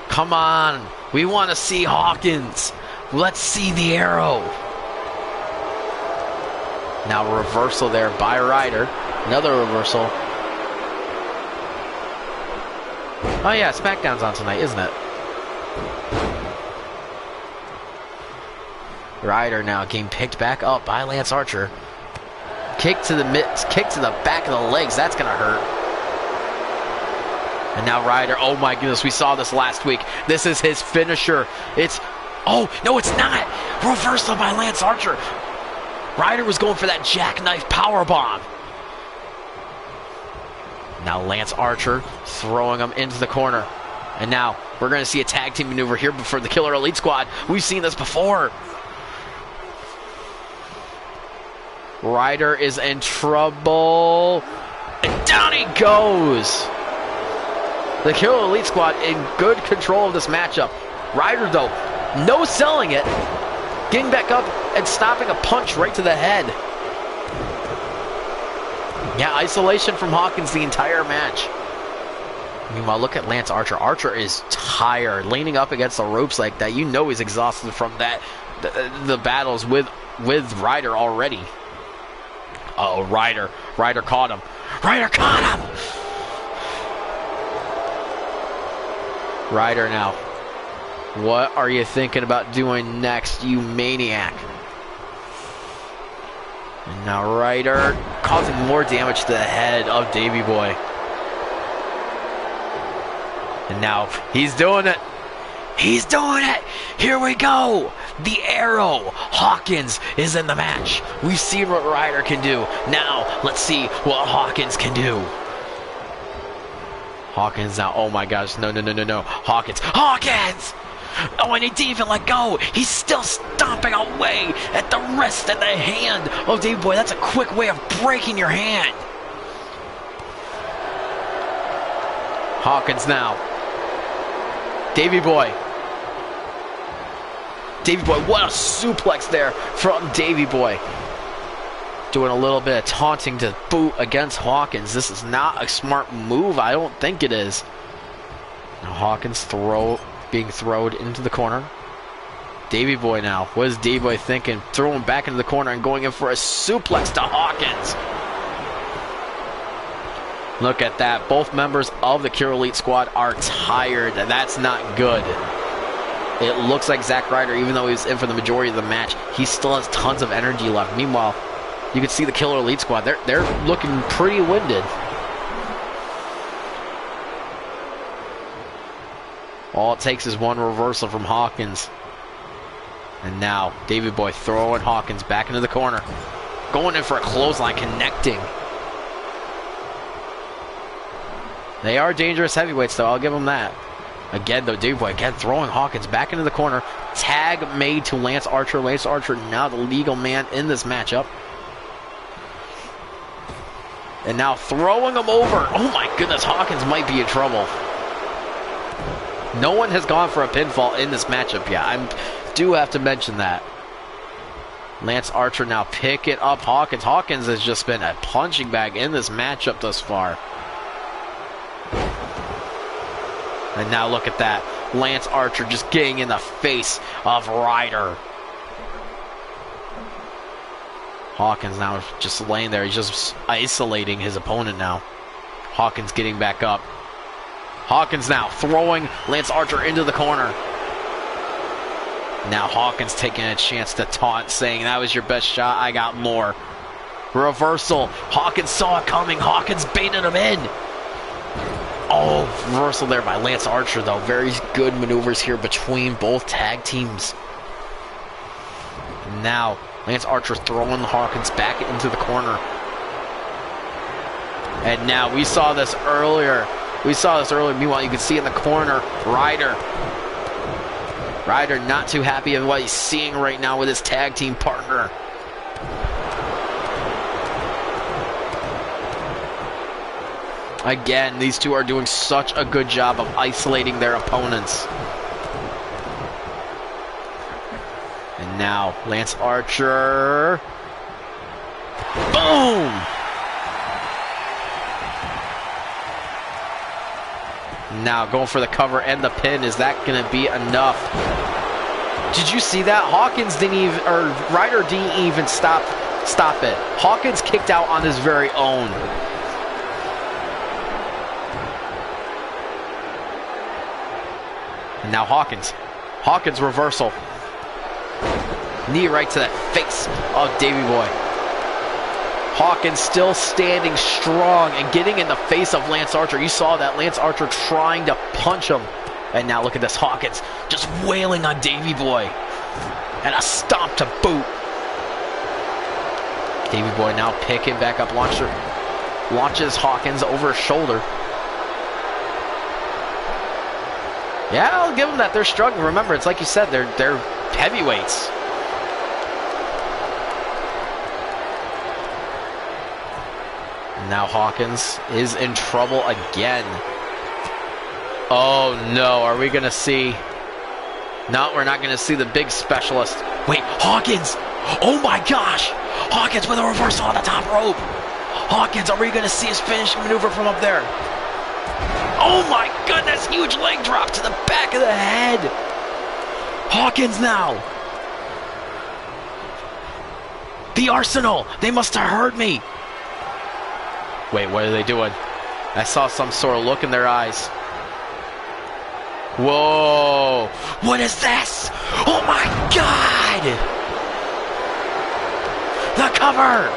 Come on. We want to see Hawkins. Let's see the arrow. Now reversal there by Ryder. Another reversal. Oh yeah, SmackDown's on tonight, isn't it? Ryder now getting picked back up by Lance Archer. Kick to the back of the legs. That's gonna hurt. And now Ryder. Oh my goodness, we saw this last week. This is his finisher. It's, oh no, it's not. Reversal by Lance Archer. Ryder was going for that jackknife powerbomb. Now Lance Archer throwing him into the corner. And now we're going to see a tag team maneuver here for the Killer Elite Squad. We've seen this before. Ryder is in trouble. And down he goes. The Killer Elite Squad in good control of this matchup. Ryder, though, no selling it. Getting back up and stopping a punch right to the head. Yeah, isolation from Hawkins the entire match. Meanwhile, look at Lance Archer. Archer is tired, leaning up against the ropes like that. You know he's exhausted from that, the battles with Ryder already. Uh-oh, Ryder. Ryder caught him. Ryder caught him! Ryder now. What are you thinking about doing next, you maniac? And now Ryder causing more damage to the head of Davey Boy. And now he's doing it. He's doing it. Here we go. The arrow. Hawkins is in the match. We've seen what Ryder can do. Now let's see what Hawkins can do. Hawkins now. Oh my gosh. No, no, no, no, no. Hawkins. Hawkins! Oh, and he didn't even let go. He's still stomping away at the wrist and the hand of Davey Boy. That's a quick way of breaking your hand. Hawkins now. Davey Boy. Davey Boy, what a suplex there from Davey Boy. Doing a little bit of taunting to boot against Hawkins. This is not a smart move. I don't think it is. Now Hawkins being thrown into the corner. Davey Boy now. What is Davey Boy thinking? Throwing back into the corner and going in for a suplex to Hawkins. Look at that. Both members of the Killer Elite Squad are tired. That's not good. It looks like Zack Ryder, even though he was in for the majority of the match, he still has tons of energy left. Meanwhile, you can see the Killer Elite Squad. They're looking pretty winded. All it takes is one reversal from Hawkins. And now, Davey Boy throwing Hawkins back into the corner. Going in for a clothesline, connecting. They are dangerous heavyweights, though. I'll give them that. Again, though, Davey Boy again throwing Hawkins back into the corner. Tag made to Lance Archer. Lance Archer now the legal man in this matchup. And now throwing him over. Oh my goodness, Hawkins might be in trouble. No one has gone for a pinfall in this matchup yet. I do have to mention that. Lance Archer now picking up Hawkins. Hawkins has just been a punching bag in this matchup thus far. And now look at that. Lance Archer just getting in the face of Ryder. Hawkins now just laying there. He's just isolating his opponent now. Hawkins getting back up. Hawkins now throwing Lance Archer into the corner. Now Hawkins taking a chance to taunt, saying that was your best shot, I got more. Reversal. Hawkins saw it coming. Hawkins baited him in. Oh, reversal there by Lance Archer, though. Very good maneuvers here between both tag teams. Now, Lance Archer throwing Hawkins back into the corner. And now, we saw this earlier. Meanwhile, you can see in the corner, Ryder. Ryder not too happy with what he's seeing right now with his tag team partner. Again, these two are doing such a good job of isolating their opponents. And now, Lance Archer. Boom! Now, going for the cover and the pin. Is that going to be enough? Did you see that? Hawkins didn't even, or Ryder didn't even stop it. Hawkins kicked out on his very own. And now Hawkins. Hawkins reversal. Knee right to the face of Davey Boy. Hawkins still standing strong and getting in the face of Lance Archer. You saw that Lance Archer trying to punch him. And now look at this. Hawkins just wailing on Davey Boy. And a stomp to boot. Davey Boy now picking back up. Launches Hawkins over his shoulder. Yeah, I'll give them that. They're struggling. Remember, it's like you said, they're heavyweights. Now Hawkins is in trouble again. Oh no, are we gonna see? No, we're not gonna see the big specialist. Wait, Hawkins! Oh my gosh! Hawkins with a reversal on the top rope! Hawkins, are we gonna see his finishing maneuver from up there? Oh my goodness, huge leg drop to the back of the head! Hawkins now! The Arsenal! They must have heard me! Wait, what are they doing? I saw some sort of look in their eyes. Whoa! What is this? Oh my God! The cover!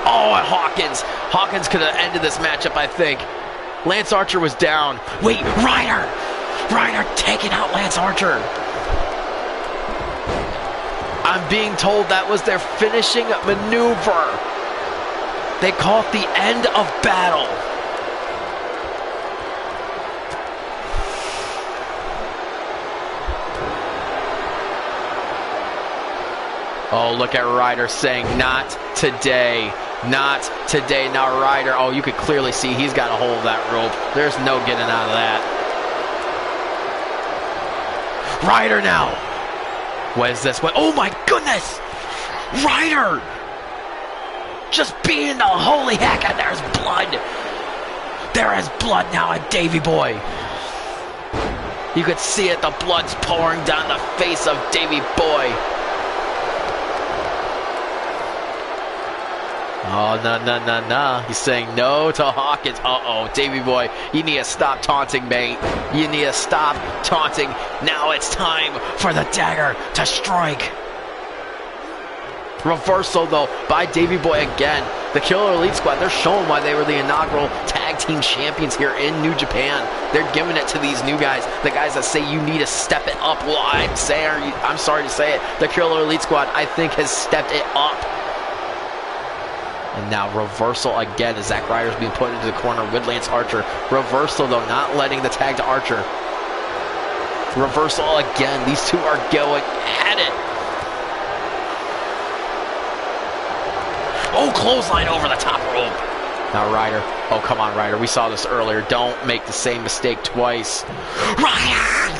Oh, and Hawkins! Hawkins could have ended this matchup, I think. Lance Archer was down. Wait, Ryder! Ryder taking out Lance Archer. I'm being told that was their finishing maneuver. They call it the end of battle. Oh, look at Ryder saying, not today. Not today. Now Ryder, oh, you could clearly see he's got a hold of that rope. There's no getting out of that. Ryder now. What is this? What? Oh my goodness! Ryder! Just being the holy heck, and there's blood. There is blood now at Davey Boy. You could see it, the blood's pouring down the face of Davey Boy. Oh, no. He's saying no to Hawkins. Uh-oh, Davey Boy, you need to stop taunting, mate. You need to stop taunting. Now it's time for the dagger to strike. Reversal, though, by Davey Boy again. The Killer Elite Squad, they're showing why they were the inaugural tag team champions here in New Japan. They're giving it to these new guys, the guys that say you need to step it up. Well, I'm sorry to say it, the Killer Elite Squad, I think, has stepped it up. And now reversal again as Zack Ryder's being put into the corner with Lance Archer. Reversal, though, not letting the tag to Archer. Reversal again. These two are going at it. Oh, clothesline over the top rope. Now Ryder. Oh, come on, Ryder. We saw this earlier. Don't make the same mistake twice. Ryder!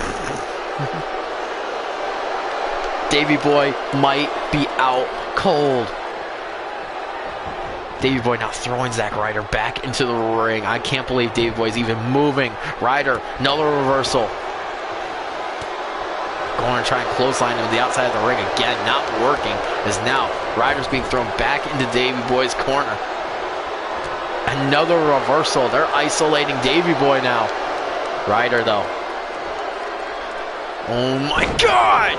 Davey Boy might be out cold. Davey Boy now throwing Zack Ryder back into the ring. I can't believe Davey Boy's even moving. Ryder, another reversal. Going to try and clothesline him to the outside of the ring again. Not working, as now Ryder's being thrown back into Davey Boy's corner. Another reversal. They're isolating Davey Boy now. Ryder, though. Oh my God!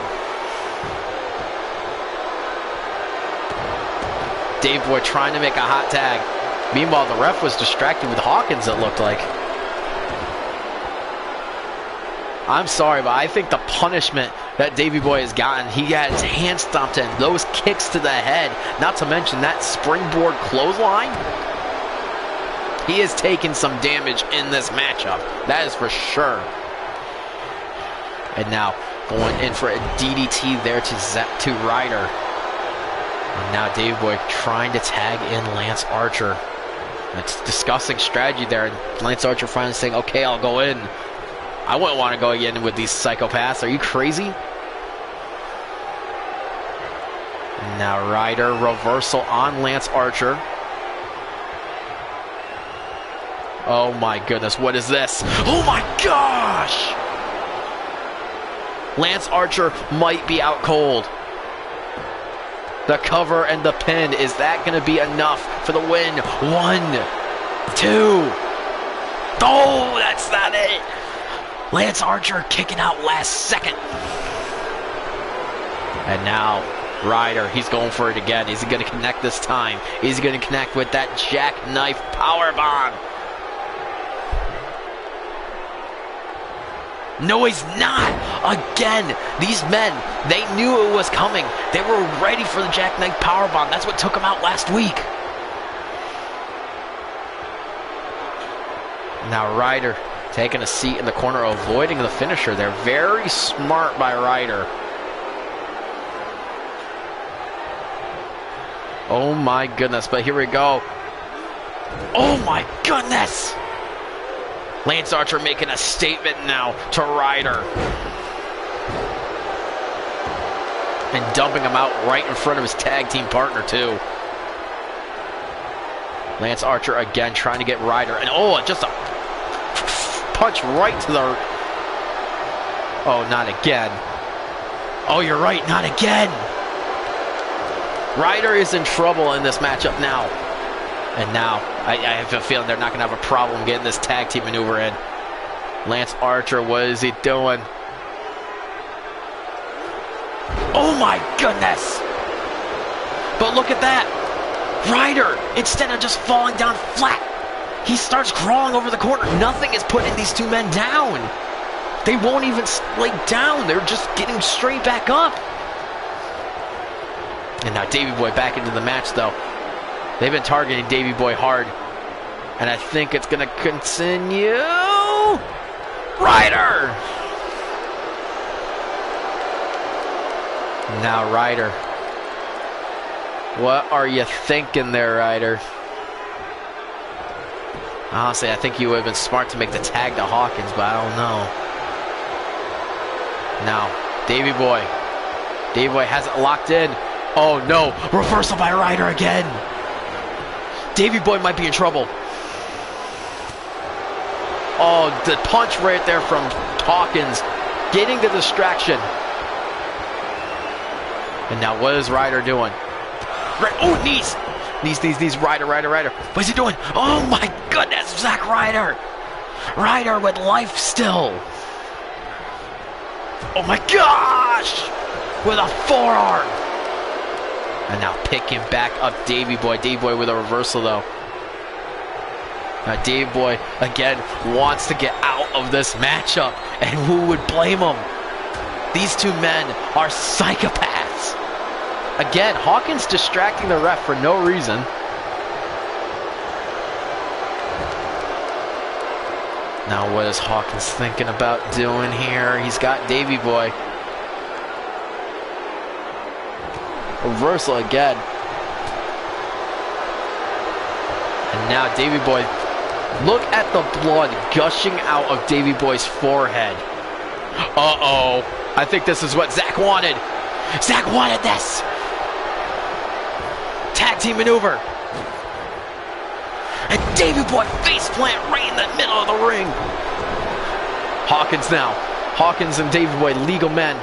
Davey Boy trying to make a hot tag. Meanwhile, the ref was distracted with Hawkins, it looked like. I'm sorry, but I think the punishment that Davey Boy has gotten, he got his hand stomped in. Those kicks to the head, not to mention that springboard clothesline. He has taken some damage in this matchup. That is for sure. And now going in for a DDT there to Ryder. And now Davey Boy trying to tag in Lance Archer. It's discussing strategy there. And Lance Archer finally saying, okay, I'll go in. I wouldn't want to go in with these psychopaths. Are you crazy? And now Ryder reversal on Lance Archer. Oh my goodness, what is this? Oh my gosh! Lance Archer might be out cold. The cover and the pin, is that going to be enough for the win? 1, 2. Oh, that's not it. Lance Archer kicking out last second. And now Ryder, he's going for it again. Is he going to connect this time? Is he going to connect with that jackknife powerbomb? No, he's not. Again, these men, they knew it was coming. They were ready for the jackknife powerbomb. That's what took him out last week. Now Ryder taking a seat in the corner, avoiding the finisher there. Very smart by Ryder. Oh my goodness, but here we go. Oh my goodness! Lance Archer making a statement now to Ryder. And dumping him out right in front of his tag team partner too. Lance Archer again trying to get Ryder. And oh, just a punch right to the... Oh, not again. Oh, you're right, not again. Ryder is in trouble in this matchup now. And now, I have a feeling they're not going to have a problem getting this tag team maneuver in. Lance Archer, what is he doing? Oh my goodness! But look at that! Ryder, instead of just falling down flat, he starts crawling over the corner. Nothing is putting these two men down. They won't even lay down. They're just getting straight back up. And now Davey Boy back into the match, though. They've been targeting Davey Boy hard. And I think it's going to continue. Ryder! Now Ryder. What are you thinking there, Ryder? Honestly, I think you would have been smart to make the tag to Hawkins, but I don't know. Now, Davey Boy. Davey Boy has it locked in. Oh no, reversal by Ryder again. Davey Boy might be in trouble. Oh, the punch right there from Hawkins, getting the distraction. And now what is Ryder doing? Oh, knees! Knees, Ryder. What is he doing? Oh my goodness, Zack Ryder! Ryder with life still. Oh my gosh! With a forearm. And now picking back up Davey Boy. Davey Boy with a reversal though. Now Davey Boy again wants to get out of this matchup. And who would blame him? These two men are psychopaths. Again, Hawkins distracting the ref for no reason. Now what is Hawkins thinking about doing here? He's got Davey Boy. Reversal again. And now Davey Boy. Look at the blood gushing out of Davey Boy's forehead. Uh-oh. I think this is what Zack wanted. Zack wanted this. Tag team maneuver. And Davey Boy faceplant right in the middle of the ring. Hawkins now. Hawkins and Davey Boy, legal men.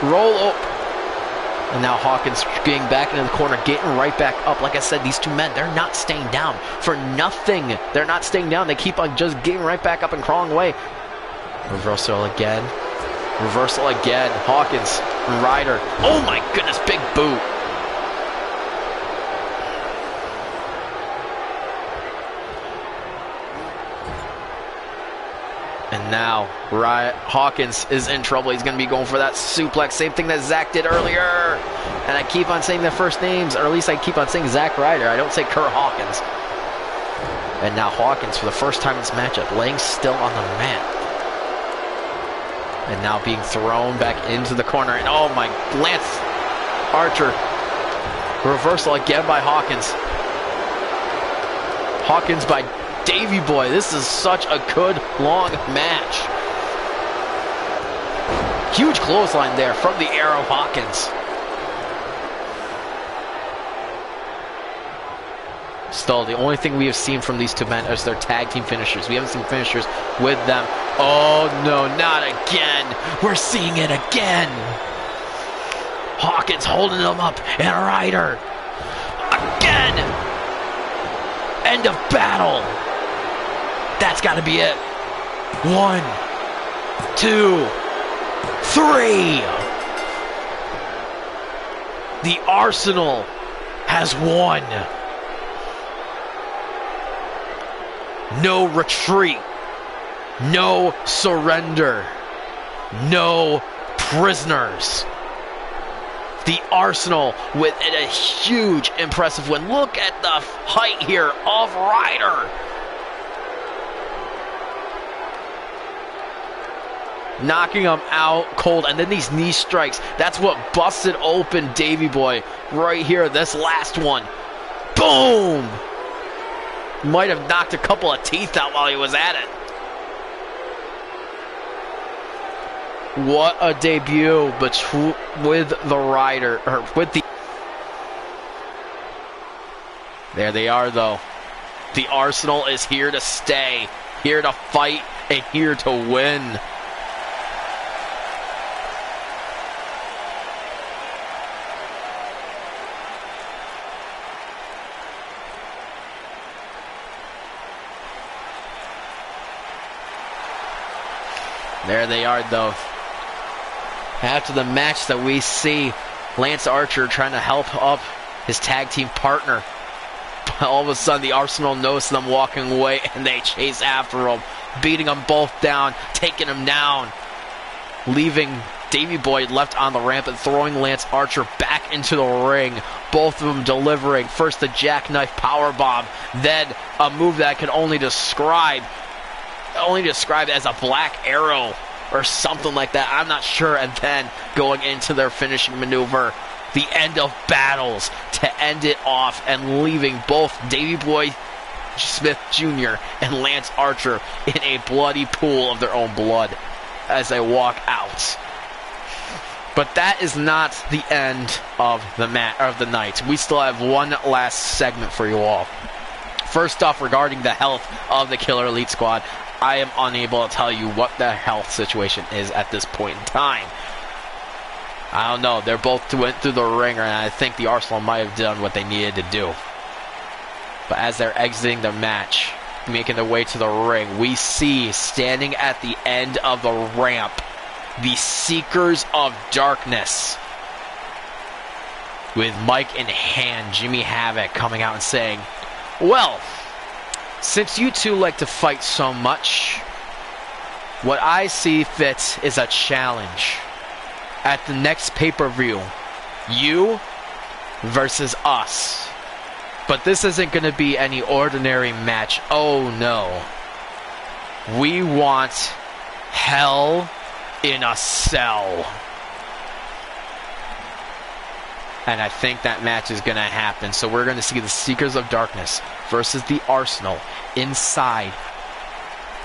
Roll up. And now Hawkins getting back into the corner, getting right back up. Like I said, these two men, they're not staying down for nothing. They're not staying down. They keep on just getting right back up and crawling away. Reversal again. Reversal again. Hawkins and Ryder. Oh my goodness, big boot. And now Hawkins is in trouble. He's going to be going for that suplex. Same thing that Zack did earlier. And I keep on saying their first names, or at least I keep on saying Zack Ryder. I don't say Kurt Hawkins. And now Hawkins, for the first time in this matchup, laying still on the mat. And now being thrown back into the corner. And oh my, Lance Archer. Reversal again by Hawkins. Hawkins by Davey Boy. This is such a good long match. Huge clothesline there from the Arrow Hawkins. Still, the only thing we have seen from these two men is their tag team finishers. We haven't seen finishers with them. Oh no, not again. We're seeing it again. Hawkins holding them up, and Ryder again. End of battle. That's got to be it. 1, 2, 3. The Arsenal has won. No retreat. No surrender. No prisoners. The Arsenal with a huge, impressive win. Look at the height here of Ryder. knocking him out cold. And then these knee strikes. That's what busted open Davey Boy right here. This last one. Boom! Might have knocked a couple of teeth out while he was at it. What a debut with the rider, or with the... There they are, though. The Arsenal is here to stay, here to fight, and here to win. There they are, though. After the match that we see Lance Archer trying to help up his tag team partner. All of a sudden, the Arsenal notice them walking away, and they chase after them, beating them both down, taking them down, leaving Davey Boy left on the ramp and throwing Lance Archer back into the ring. Both of them delivering first the jackknife powerbomb, then a move that I can only describe as a black arrow or something like that. I'm not sure. And then going into their finishing maneuver, the end of battles, to end it off and leaving both Davey Boy Smith Jr. and Lance Archer in a bloody pool of their own blood as they walk out. But that is not the end of the night. We still have one last segment for you all. First off, regarding the health of the Killer Elite Squad, I am unable to tell you what the health situation is at this point in time. I don't know. They're both went through the ringer, and I think the Arsenal might have done what they needed to do. But as they're exiting the match, making their way to the ring, we see, standing at the end of the ramp, the Seekers of Darkness. With mic in hand, Jimmy Havoc coming out and saying, well, since you two like to fight so much, what I see fit is a challenge. At the next pay-per-view, you versus us. But this isn't going to be any ordinary match. Oh no. We want Hell in a Cell. And I think that match is going to happen. So we're going to see the Seekers of Darkness versus the Arsenal inside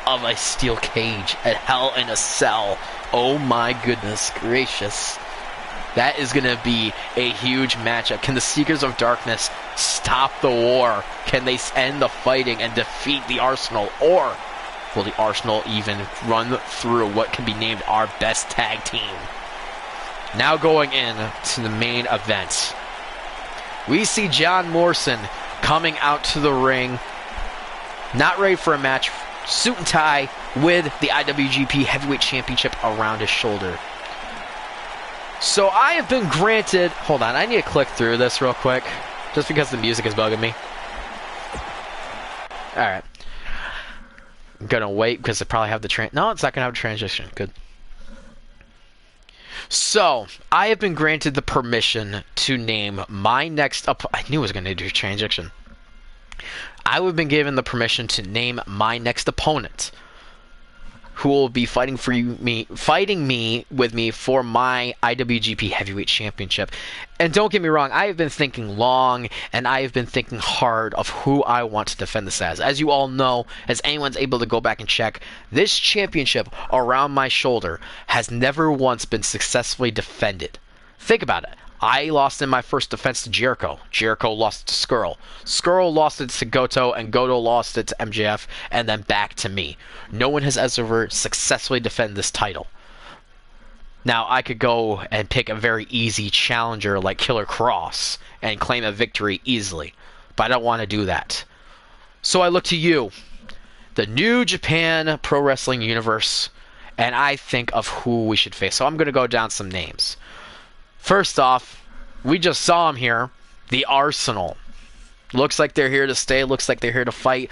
of a steel cage at Hell in a Cell. Oh my goodness gracious. That is going to be a huge matchup. Can the Seekers of Darkness stop the war? Can they end the fighting and defeat the Arsenal? Or will the Arsenal even run through what can be named our best tag team? Now going in to the main event. We see John Morrison coming out to the ring. Not ready for a match. Suit and tie with the IWGP Heavyweight Championship around his shoulder. So I have been granted... Hold on, I need to click through this real quick. Just because the music is bugging me. Alright. I'm gonna wait because it probably have the... No, it's not gonna have a transition. Good. So, I have been granted the permission to name my next... I knew I was gonna do a transition. I would have been given the permission to name my next opponent, who will be fighting me with me for my IWGP Heavyweight Championship. And don't get me wrong, I have been thinking long and I have been thinking hard of who I want to defend this as. As you all know, as anyone's able to go back and check, this championship around my shoulder has never once been successfully defended. Think about it. I lost in my first defense to Jericho. Jericho lost it to Skrull. Skrull lost it to Goto, and Goto lost it to MJF, and then back to me. No one has ever successfully defended this title. Now, I could go and pick a very easy challenger like Killer Cross and claim a victory easily, but I don't want to do that. So I look to you, the New Japan Pro Wrestling Universe, and I think of who we should face. So I'm going to go down some names. First off, we just saw him here, the Arsenal. Looks like they're here to stay, looks like they're here to fight.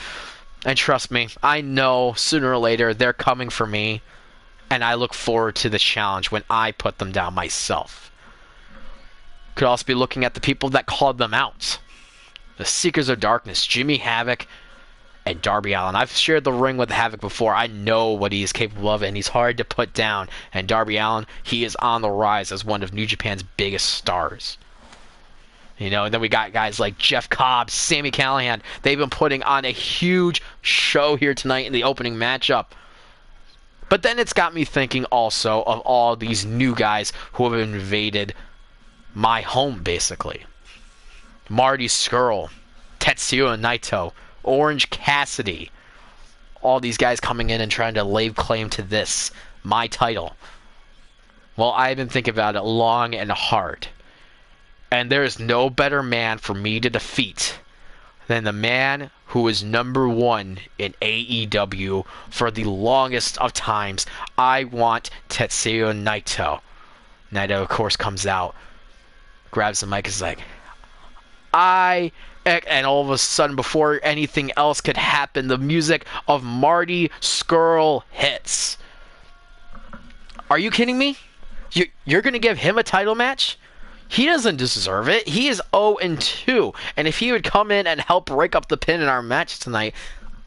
And trust me, I know sooner or later they're coming for me. And I look forward to the challenge when I put them down myself. Could also be looking at the people that called them out. The Seekers of Darkness, Jimmy Havoc and Darby Allin. I've shared the ring with Havoc before. I know what he is capable of, and he's hard to put down. And Darby Allin, he is on the rise as one of New Japan's biggest stars. And then we got guys like Jeff Cobb, Sami Callihan. They've been putting on a huge show here tonight in the opening matchup. But then it's got me thinking also of all these new guys who have invaded my home, basically. Marty Scurll, Tetsuya Naito, Orange Cassidy. All these guys coming in and trying to lay claim to this, my title. Well, I've been thinking about it long and hard. And there is no better man for me to defeat than the man who is number one in AEW for the longest of times. I want Tetsuya Naito. Naito, of course, comes out, grabs the mic, is like, and all of a sudden, before anything else could happen, the music of Marty Scurll hits. Are you kidding me? You're going to give him a title match? He doesn't deserve it. He is 0-2. And if he would come in and help break up the pin in our match tonight,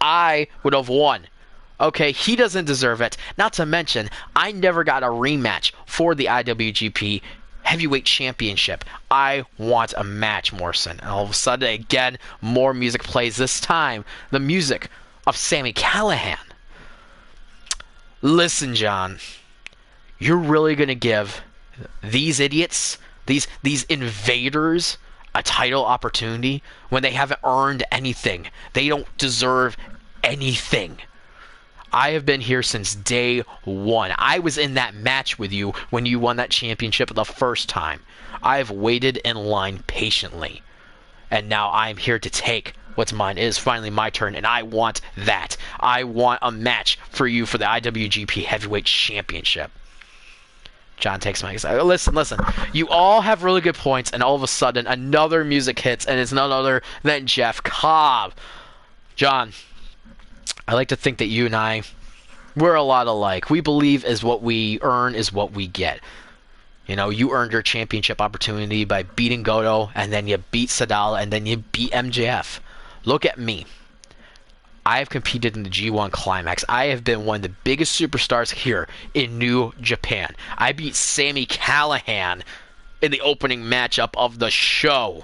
I would have won. Okay, he doesn't deserve it. Not to mention, I never got a rematch for the IWGP Heavyweight Championship. I want a match, Morrison. And all of a sudden, again, more music plays. This time, the music of Sami Callihan. Listen, John. You're really going to give these idiots, these invaders, a title opportunity when they haven't earned anything? They don't deserve anything. I have been here since day one. I was in that match with you when you won that championship the first time. I have waited in line patiently. And now I'm here to take what's mine. It is finally my turn, and I want that. I want a match for you for the IWGP Heavyweight Championship. John takes my side. Listen. You all have really good points, and all of a sudden, another music hits, and it's none other than Jeff Cobb. John, I like to think that you and I, we're a lot alike. We believe is what we earn is what we get. You earned your championship opportunity by beating Goto, and then you beat Sadala, and then you beat MJF. Look at me. I have competed in the G1 Climax. I have been one of the biggest superstars here in New Japan. I beat Sami Callihan in the opening matchup of the show.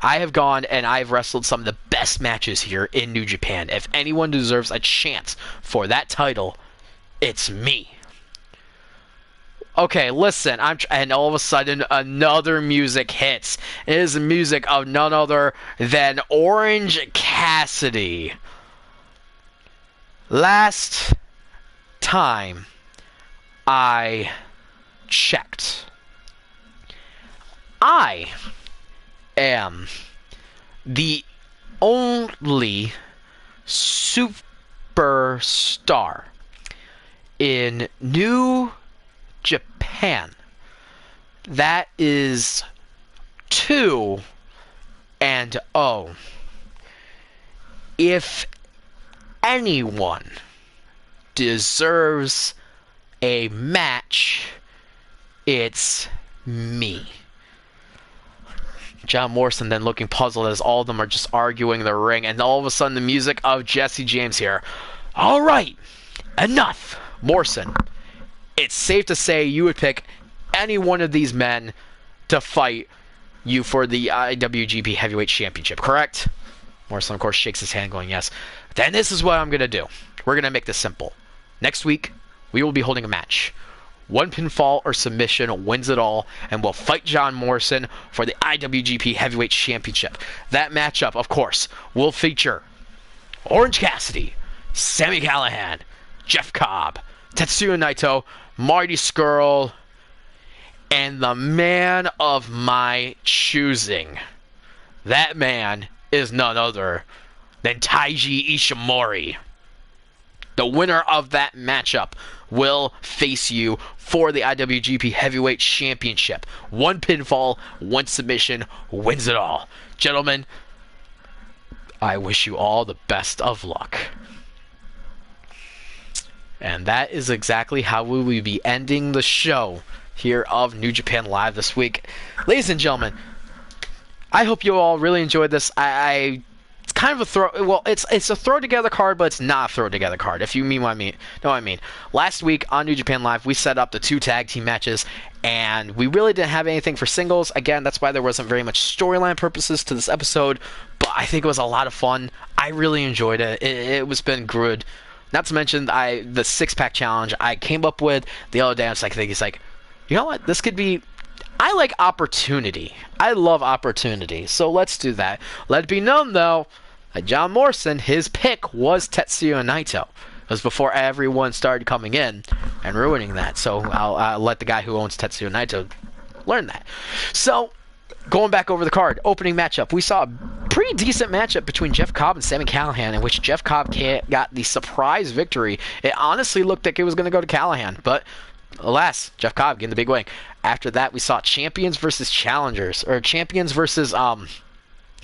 I have gone and I've wrestled some of the best matches here in New Japan. If anyone deserves a chance for that title, it's me. Okay, listen, and all of a sudden another music hits. It is the music of none other than Orange Cassidy. Last time I checked, I am the only superstar in New Japan that is 2-0. If anyone deserves a match, it's me. John Morrison then looking puzzled as all of them are just arguing in the ring, and all of a sudden the music of Jesse James here. All right, enough. Morrison, it's safe to say you would pick any one of these men to fight you for the IWGP Heavyweight Championship, correct? Morrison, of course, shakes his hand going, yes. Then this is what I'm going to do. We're going to make this simple. Next week, we will be holding a match. One pinfall or submission wins it all, and we'll fight John Morrison for the IWGP Heavyweight Championship. That matchup, of course, will feature Orange Cassidy, Sami Callihan, Jeff Cobb, Tetsuya Naito, Marty Scurll, and the man of my choosing. That man is none other than Taiji Ishimori. The winner of that matchup will face you for the IWGP Heavyweight Championship. One pinfall, one submission wins it all. Gentlemen, I wish you all the best of luck. And that is exactly how we will be ending the show here of New Japan Live this week. Ladies and gentlemen, I hope you all really enjoyed this. It's kind of a throw. Well, it's a throw together card, but it's not a throw together card. If you mean what I mean, know what I mean. Last week on New Japan Live, we set up the 2 tag team matches, and we really didn't have anything for singles. Again, that's why there wasn't very much storyline purposes to this episode. But I think it was a lot of fun. I really enjoyed it. It was been good. Not to mention the 6-pack challenge I came up with the other day. I was like, it's like, you know what? This could be. I like opportunity. I love opportunity. So let's do that. Let it be known, though, that John Morrison, his pick was Tetsuya Naito. It was before everyone started coming in and ruining that. So I'll let the guy who owns Tetsuya Naito learn that. So, going back over the card, opening matchup, we saw a pretty decent matchup between Jeff Cobb and Sami Callihan, in which Jeff Cobb got the surprise victory. It honestly looked like it was going to go to Callihan, but alas, Jeff Cobb getting the big win. After that, we saw champions versus challengers, or champions versus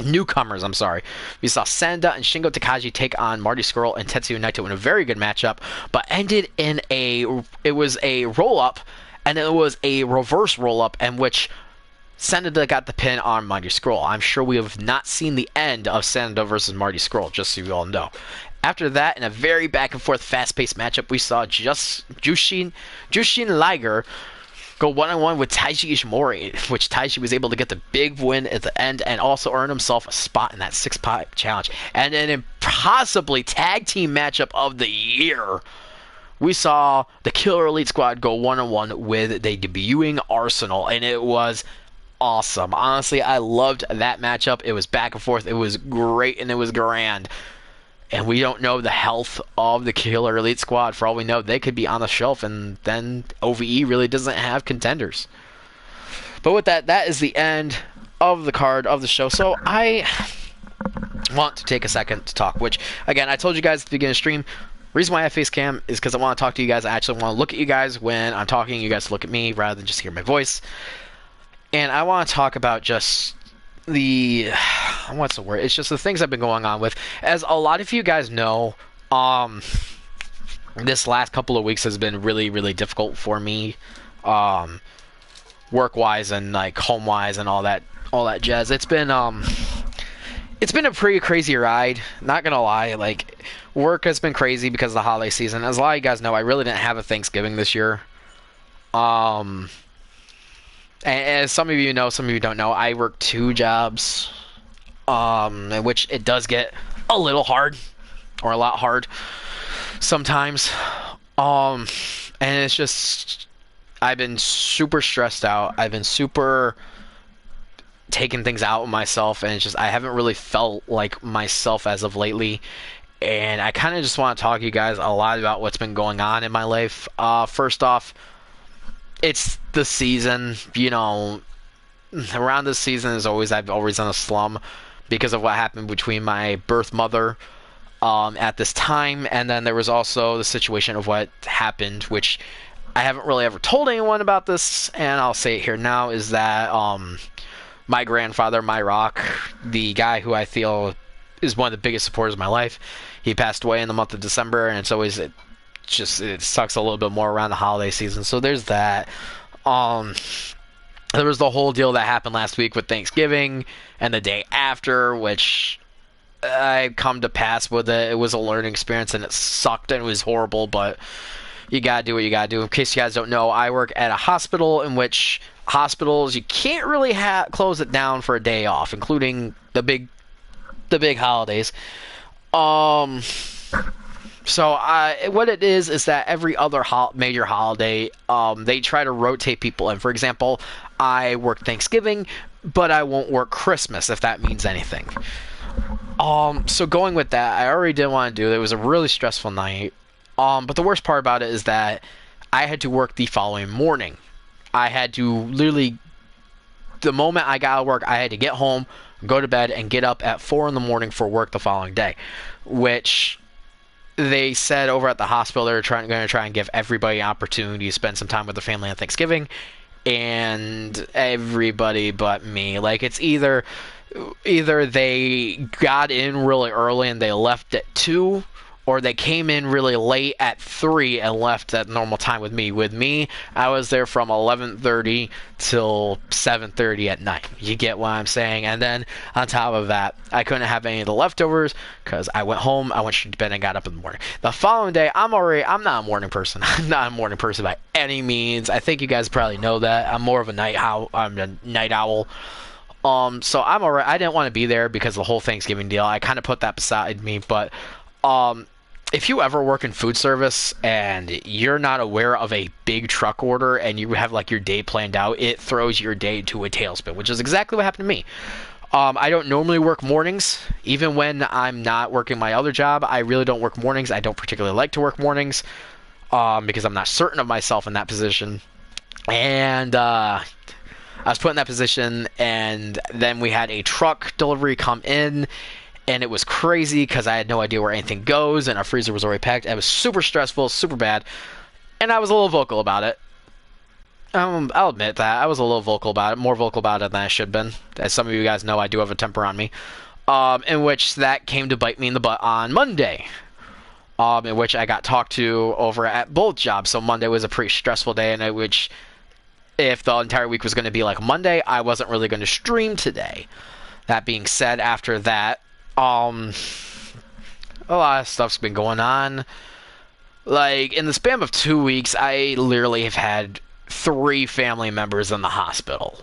newcomers, I'm sorry. We saw Senda and Shingo Takagi take on Marty Scurll and Tetsuya Naito in a very good matchup, but ended in it was a roll-up, and it was a reverse roll-up in which Senda got the pin on Marty Scurll. I'm sure we have not seen the end of Senda versus Marty Scurll, just so you all know. After that, in a very back-and-forth, fast-paced matchup, we saw Jushin Liger go one-on-one with Taiji Ishimori, which Taiji was able to get the big win at the end and also earn himself a spot in that 6-pack challenge. And an impossibly tag team matchup of the year. We saw the Killer Elite Squad go one-on-one with the debuting Arsenal, and it was awesome. Honestly, I loved that matchup. It was back and forth. It was great, and it was grand. And we don't know the health of the Killer Elite Squad. For all we know, they could be on the shelf, and then OVE really doesn't have contenders. But with that, that is the end of the card of the show. So I want to take a second to talk, which, again, I told you guys at the beginning of the stream, reason why I have face cam is because I want to talk to you guys. I actually want to look at you guys when I'm talking. You guys look at me rather than just hear my voice. And I want to talk about just what's the word? It's just the things I've been going on with. As a lot of you guys know, this last couple of weeks has been really, really difficult for me, work-wise and like home-wise and all that jazz. It's been a pretty crazy ride. Not gonna lie, like work has been crazy because of the holiday season. As a lot of you guys know, I really didn't have a Thanksgiving this year. And as some of you know, some of you don't know, I work 2 jobs, in which it does get a little hard, or a lot hard, sometimes. And it's just, I've been super stressed out. I've been super taking things out of myself, and it's just, I haven't really felt like myself as of lately. And I kind of just want to talk to you guys a lot about what's been going on in my life. First off, it's the season, you know, around this season I've always done a slum because of what happened between my birth mother at this time, and then there was also the situation of what happened, which I haven't really ever told anyone about this, and I'll say it here now, is that my grandfather, My Rock, the guy who I feel is one of the biggest supporters of my life, he passed away in the month of December, and it sucks a little bit more around the holiday season. So there's that. There was the whole deal that happened last week with Thanksgiving and the day after, which I come to pass with it. It was a learning experience, and it sucked, and it was horrible, but you gotta do what you gotta do. In case you guys don't know, I work at a hospital, in which hospitals, you can't really close it down for a day off, including the big holidays. So what it is that every other major holiday, they try to rotate people in. For example, I work Thanksgiving, but I won't work Christmas, if that means anything. So going with that, I already didn't want to do it. It was a really stressful night. But the worst part about it is that I had to work the following morning. I had to literally, the moment I got out of work, I had to get home, go to bed, and get up at 4 in the morning for work the following day, which they said over at the hospital they're going to try and give everybody an opportunity to spend some time with their family on Thanksgiving, and everybody but me. Like, it's either they got in really early and they left at 2, or they came in really late at 3 and left at normal time with me. With me, I was there from 11:30 till 7:30 at night. You get what I'm saying? And then on top of that, I couldn't have any of the leftovers because I went home, I went straight to bed, and got up in the morning. The following day, I'm not a morning person. I'm not a morning person by any means. I think you guys probably know that. I'm more of a night owl. I'm a night owl. So I'm alright. I didn't want to be there because of the whole Thanksgiving deal. I kind of put that beside me, but if you ever work in food service and you're not aware of a big truck order and you have like your day planned out, it throws your day to a tailspin, which is exactly what happened to me. I don't normally work mornings, even when I'm not working my other job. I really don't work mornings. I don't particularly like to work mornings because I'm not certain of myself in that position. And I was put in that position, and then we had a truck delivery come in. And it was crazy because I had no idea where anything goes, and our freezer was already packed. It was super stressful, super bad, and I was a little vocal about it. I'll admit that. I was a little vocal about it, more vocal about it than I should have been. As some of you guys know, I do have a temper on me. In which that came to bite me in the butt on Monday. In which I got talked to over at both jobs. So Monday was a pretty stressful day, and in which, if the entire week was going to be like Monday, I wasn't really going to stream today. That being said, after that, a lot of stuff's been going on. Like, in the span of 2 weeks, I literally have had 3 family members in the hospital.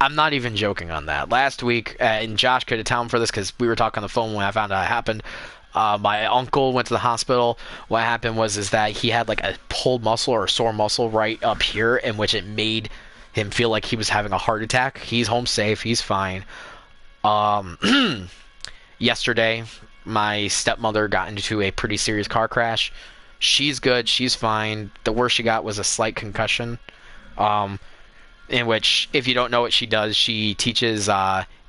I'm not even joking on that. Last week, and Josh could attest for this because we were talking on the phone when I found out it happened. My uncle went to the hospital. What happened was that he had like a pulled muscle or a sore muscle right up here, in which it made him feel like he was having a heart attack. He's home safe. He's fine. Yesterday, my stepmother got into a pretty serious car crash. She's good. She's fine. The worst she got was a slight concussion. In which, if you don't know what she does, she teaches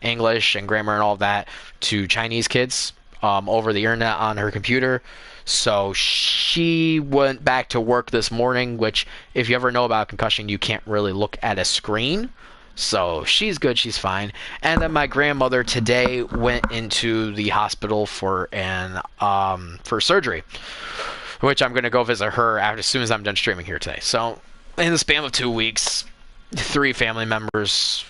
English and grammar and all of that to Chinese kids over the internet on her computer. So she went back to work this morning, which, if you ever know about concussion, you can't really look at a screen. So she's good, she's fine. And then my grandmother today went into the hospital for surgery, which I'm gonna go visit her as soon as I'm done streaming here today. So in the span of 2 weeks, 3 family members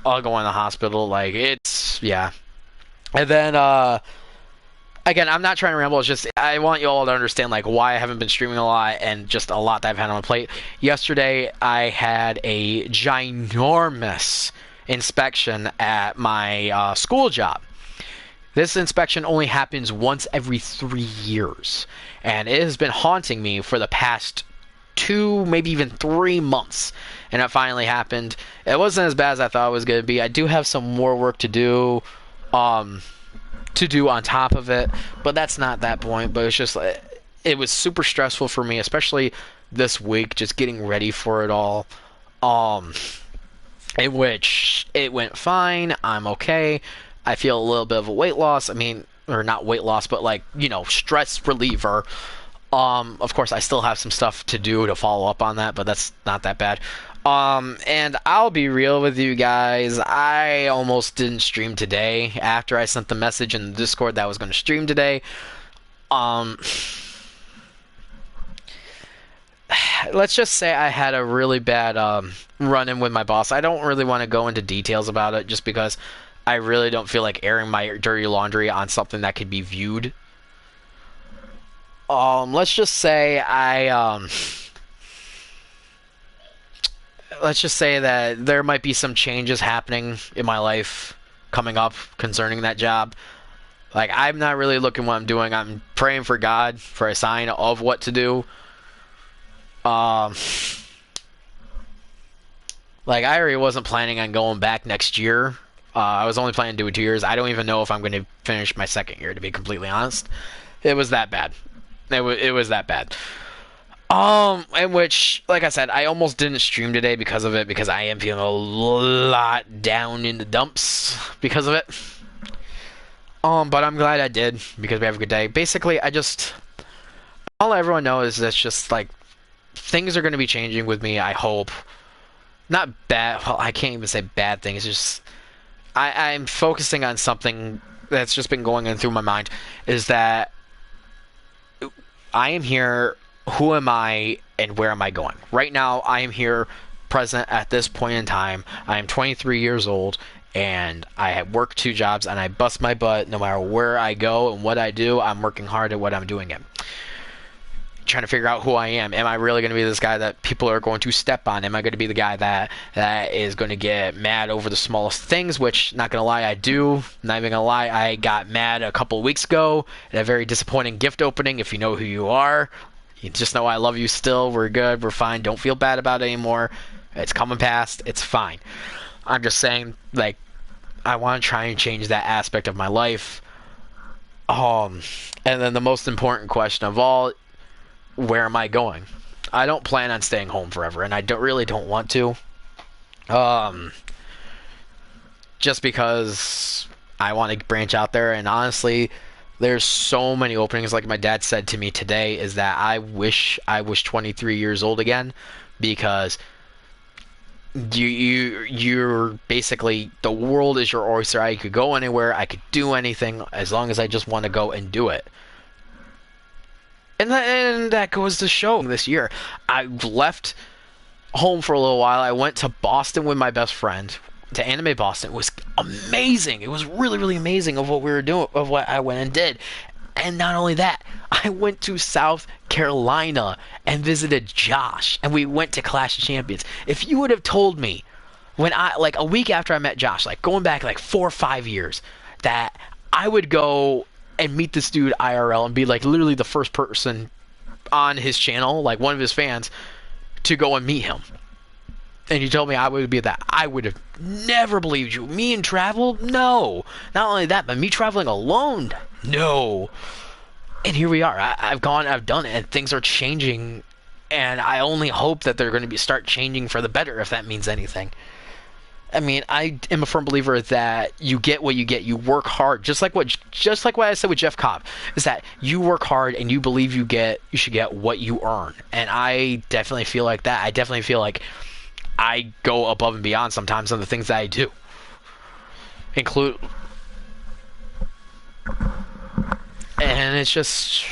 all going to the hospital. Like, it's, yeah. And then again, I'm not trying to ramble. It's just I want you all to understand like why I haven't been streaming a lot and just a lot that I've had on my plate. Yesterday, I had a ginormous inspection at my school job. This inspection only happens once every 3 years, and it has been haunting me for the past 2, maybe even 3 months. And it finally happened. It wasn't as bad as I thought it was going to be. I do have some more work to do. On top of it, but that's not that point. But it's just, it was super stressful for me, especially this week, just getting ready for it all. In which it went fine. I'm okay. I feel a little bit of a weight loss. I mean, or not weight loss, but like, you know, stress reliever. Of course, I still have some stuff to do to follow up on that, but that's not that bad. And I'll be real with you guys, I almost didn't stream today after I sent the message in the Discord that I was going to stream today. Let's just say I had a really bad run-in with my boss. I don't really want to go into details about it just because I really don't feel like airing my dirty laundry on something that could be viewed. Let's just say let's just say that there might be some changes happening in my life coming up concerning that job. Like, I'm not really looking what I'm doing. I'm praying for God for a sign of what to do. Like, I already wasn't planning on going back next year. I was only planning to do it 2 years. I don't even know if I'm going to finish my second year, to be completely honest. It was that bad. It was that bad. In which, like I said, I almost didn't stream today because of it, because I am feeling a lot down in the dumps because of it. But I'm glad I did, because we have a good day. Basically, all everyone knows is that's just, like, things are going to be changing with me, I hope. Not bad, well, I can't even say bad things, it's just, I'm focusing on something that's just been going in through my mind, is that I am here. Who am I and where am I going? Right now, I am here present at this point in time. I am 23 years old and I work 2 jobs and I bust my butt no matter where I go and what I do. I'm working hard at what I'm doing it. Trying to figure out who I am. Am I really going to be this guy that people are going to step on? Am I going to be the guy that is going to get mad over the smallest things? Which, not going to lie, I do. Not even going to lie, I got mad a couple of weeks ago at a very disappointing gift opening. If you know who you are, you just know I love you still. We're good. We're fine. Don't feel bad about it anymore. It's coming past. It's fine. I'm just saying, like, I want to try and change that aspect of my life. And then the most important question of all, where am I going? I don't plan on staying home forever, and I really don't want to. Just because I want to branch out there, and honestly, there's so many openings. Like my dad said to me today, is that I wish I was 23 years old again, because you're basically, the world is your oyster. I could go anywhere, I could do anything as long as I just want to go and do it. And that goes to show this year. I left home for a little while. I went to Boston with my best friend, to Anime Boston. It was amazing. It was really, really amazing of what we were doing, of what I went and did. And not only that, I went to South Carolina and visited Josh, and we went to Clash of Champions. If you would have told me when like a week after I met Josh, like going back like 4 or 5 years, that I would go and meet this dude IRL and be like literally the first person on his channel, like one of his fans, to go and meet him, and you told me I would be that, I would have never believed you. Me and travel? No. Not only that, but me traveling alone? No. And here we are. I've gone, I've done it, and things are changing, and I only hope that they're going to start changing for the better, if that means anything. I mean, I am a firm believer that you get what you get. You work hard, just like what I said with Jeff Cobb, is that you work hard and you believe you should get what you earn. And I definitely feel like that. I definitely feel like I go above and beyond sometimes on the things that I do. And it's just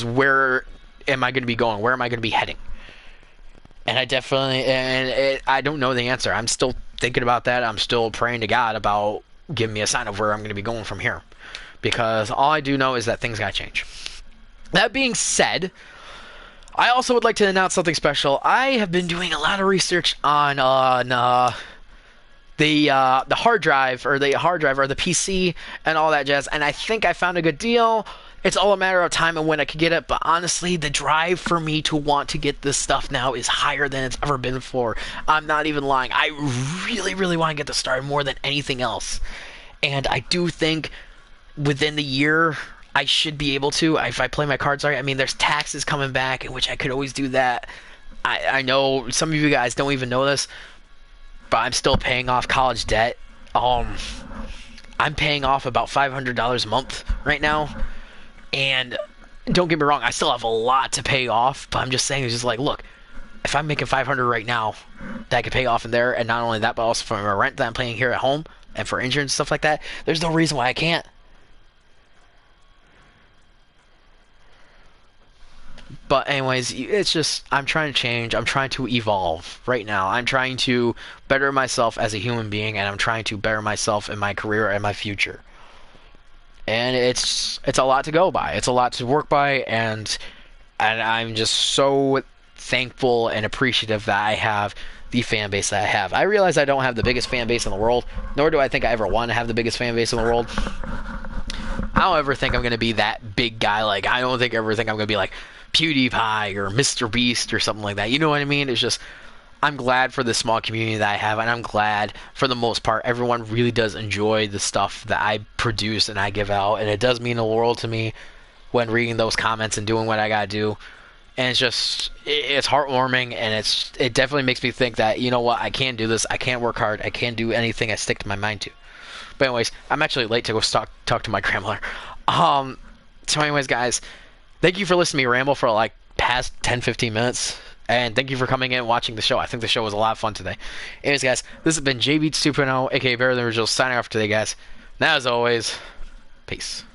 where am I going to be going? Where am I going to be heading? And I don't know the answer. I'm still thinking about that. I'm still praying to God about giving me a sign of where I'm going to be going from here. Because all I do know is that things got to change. That being said, I also would like to announce something special. I have been doing a lot of research on the hard drive, or the PC and all that jazz, and I think I found a good deal. It's all a matter of time and when I could get it, but honestly, the drive for me to want to get this stuff now is higher than it's ever been before. I'm not even lying. I really, really want to get this started more than anything else. And I do think within the year, I should be able to, if I play my cards right. I mean, there's taxes coming back, in which I could always do that. I know some of you guys don't even know this, but I'm still paying off college debt. I'm paying off about $500 a month right now. And don't get me wrong, I still have a lot to pay off, but I'm just saying, it's just like, look, if I'm making $500 right now, that I could pay off in there, and not only that, but also for my rent that I'm paying here at home, and for insurance and stuff like that, there's no reason why I can't. But anyways, it's just, I'm trying to change, I'm trying to evolve right now. I'm trying to better myself as a human being, and I'm trying to better myself in my career and my future. And it's a lot to go by. It's a lot to work by, and I'm just so thankful and appreciative that I have the fan base that I have. I realize I don't have the biggest fan base in the world, nor do I think I ever want to have the biggest fan base in the world. I don't ever think I'm going to be that big guy. Like, I don't ever think I'm going to be like PewDiePie or Mr. Beast or something like that. You know what I mean? It's just, I'm glad for the small community that I have, and I'm glad, for the most part, everyone really does enjoy the stuff that I produce and I give out, and it does mean the world to me when reading those comments and doing what I gotta do. And it's just, it's heartwarming, and it definitely makes me think that, you know what, I can do this, I can work hard, I can do anything I stick to my mind to. But anyways, I'm actually late to go talk to my grandmother. So anyways, guys, thank you for listening to me ramble for like past 10-15 minutes. And thank you for coming in and watching the show. I think the show was a lot of fun today. Anyways, guys, this has been JBeats 2.0, aka Better Than Original, signing off for today, guys. Now, as always, peace.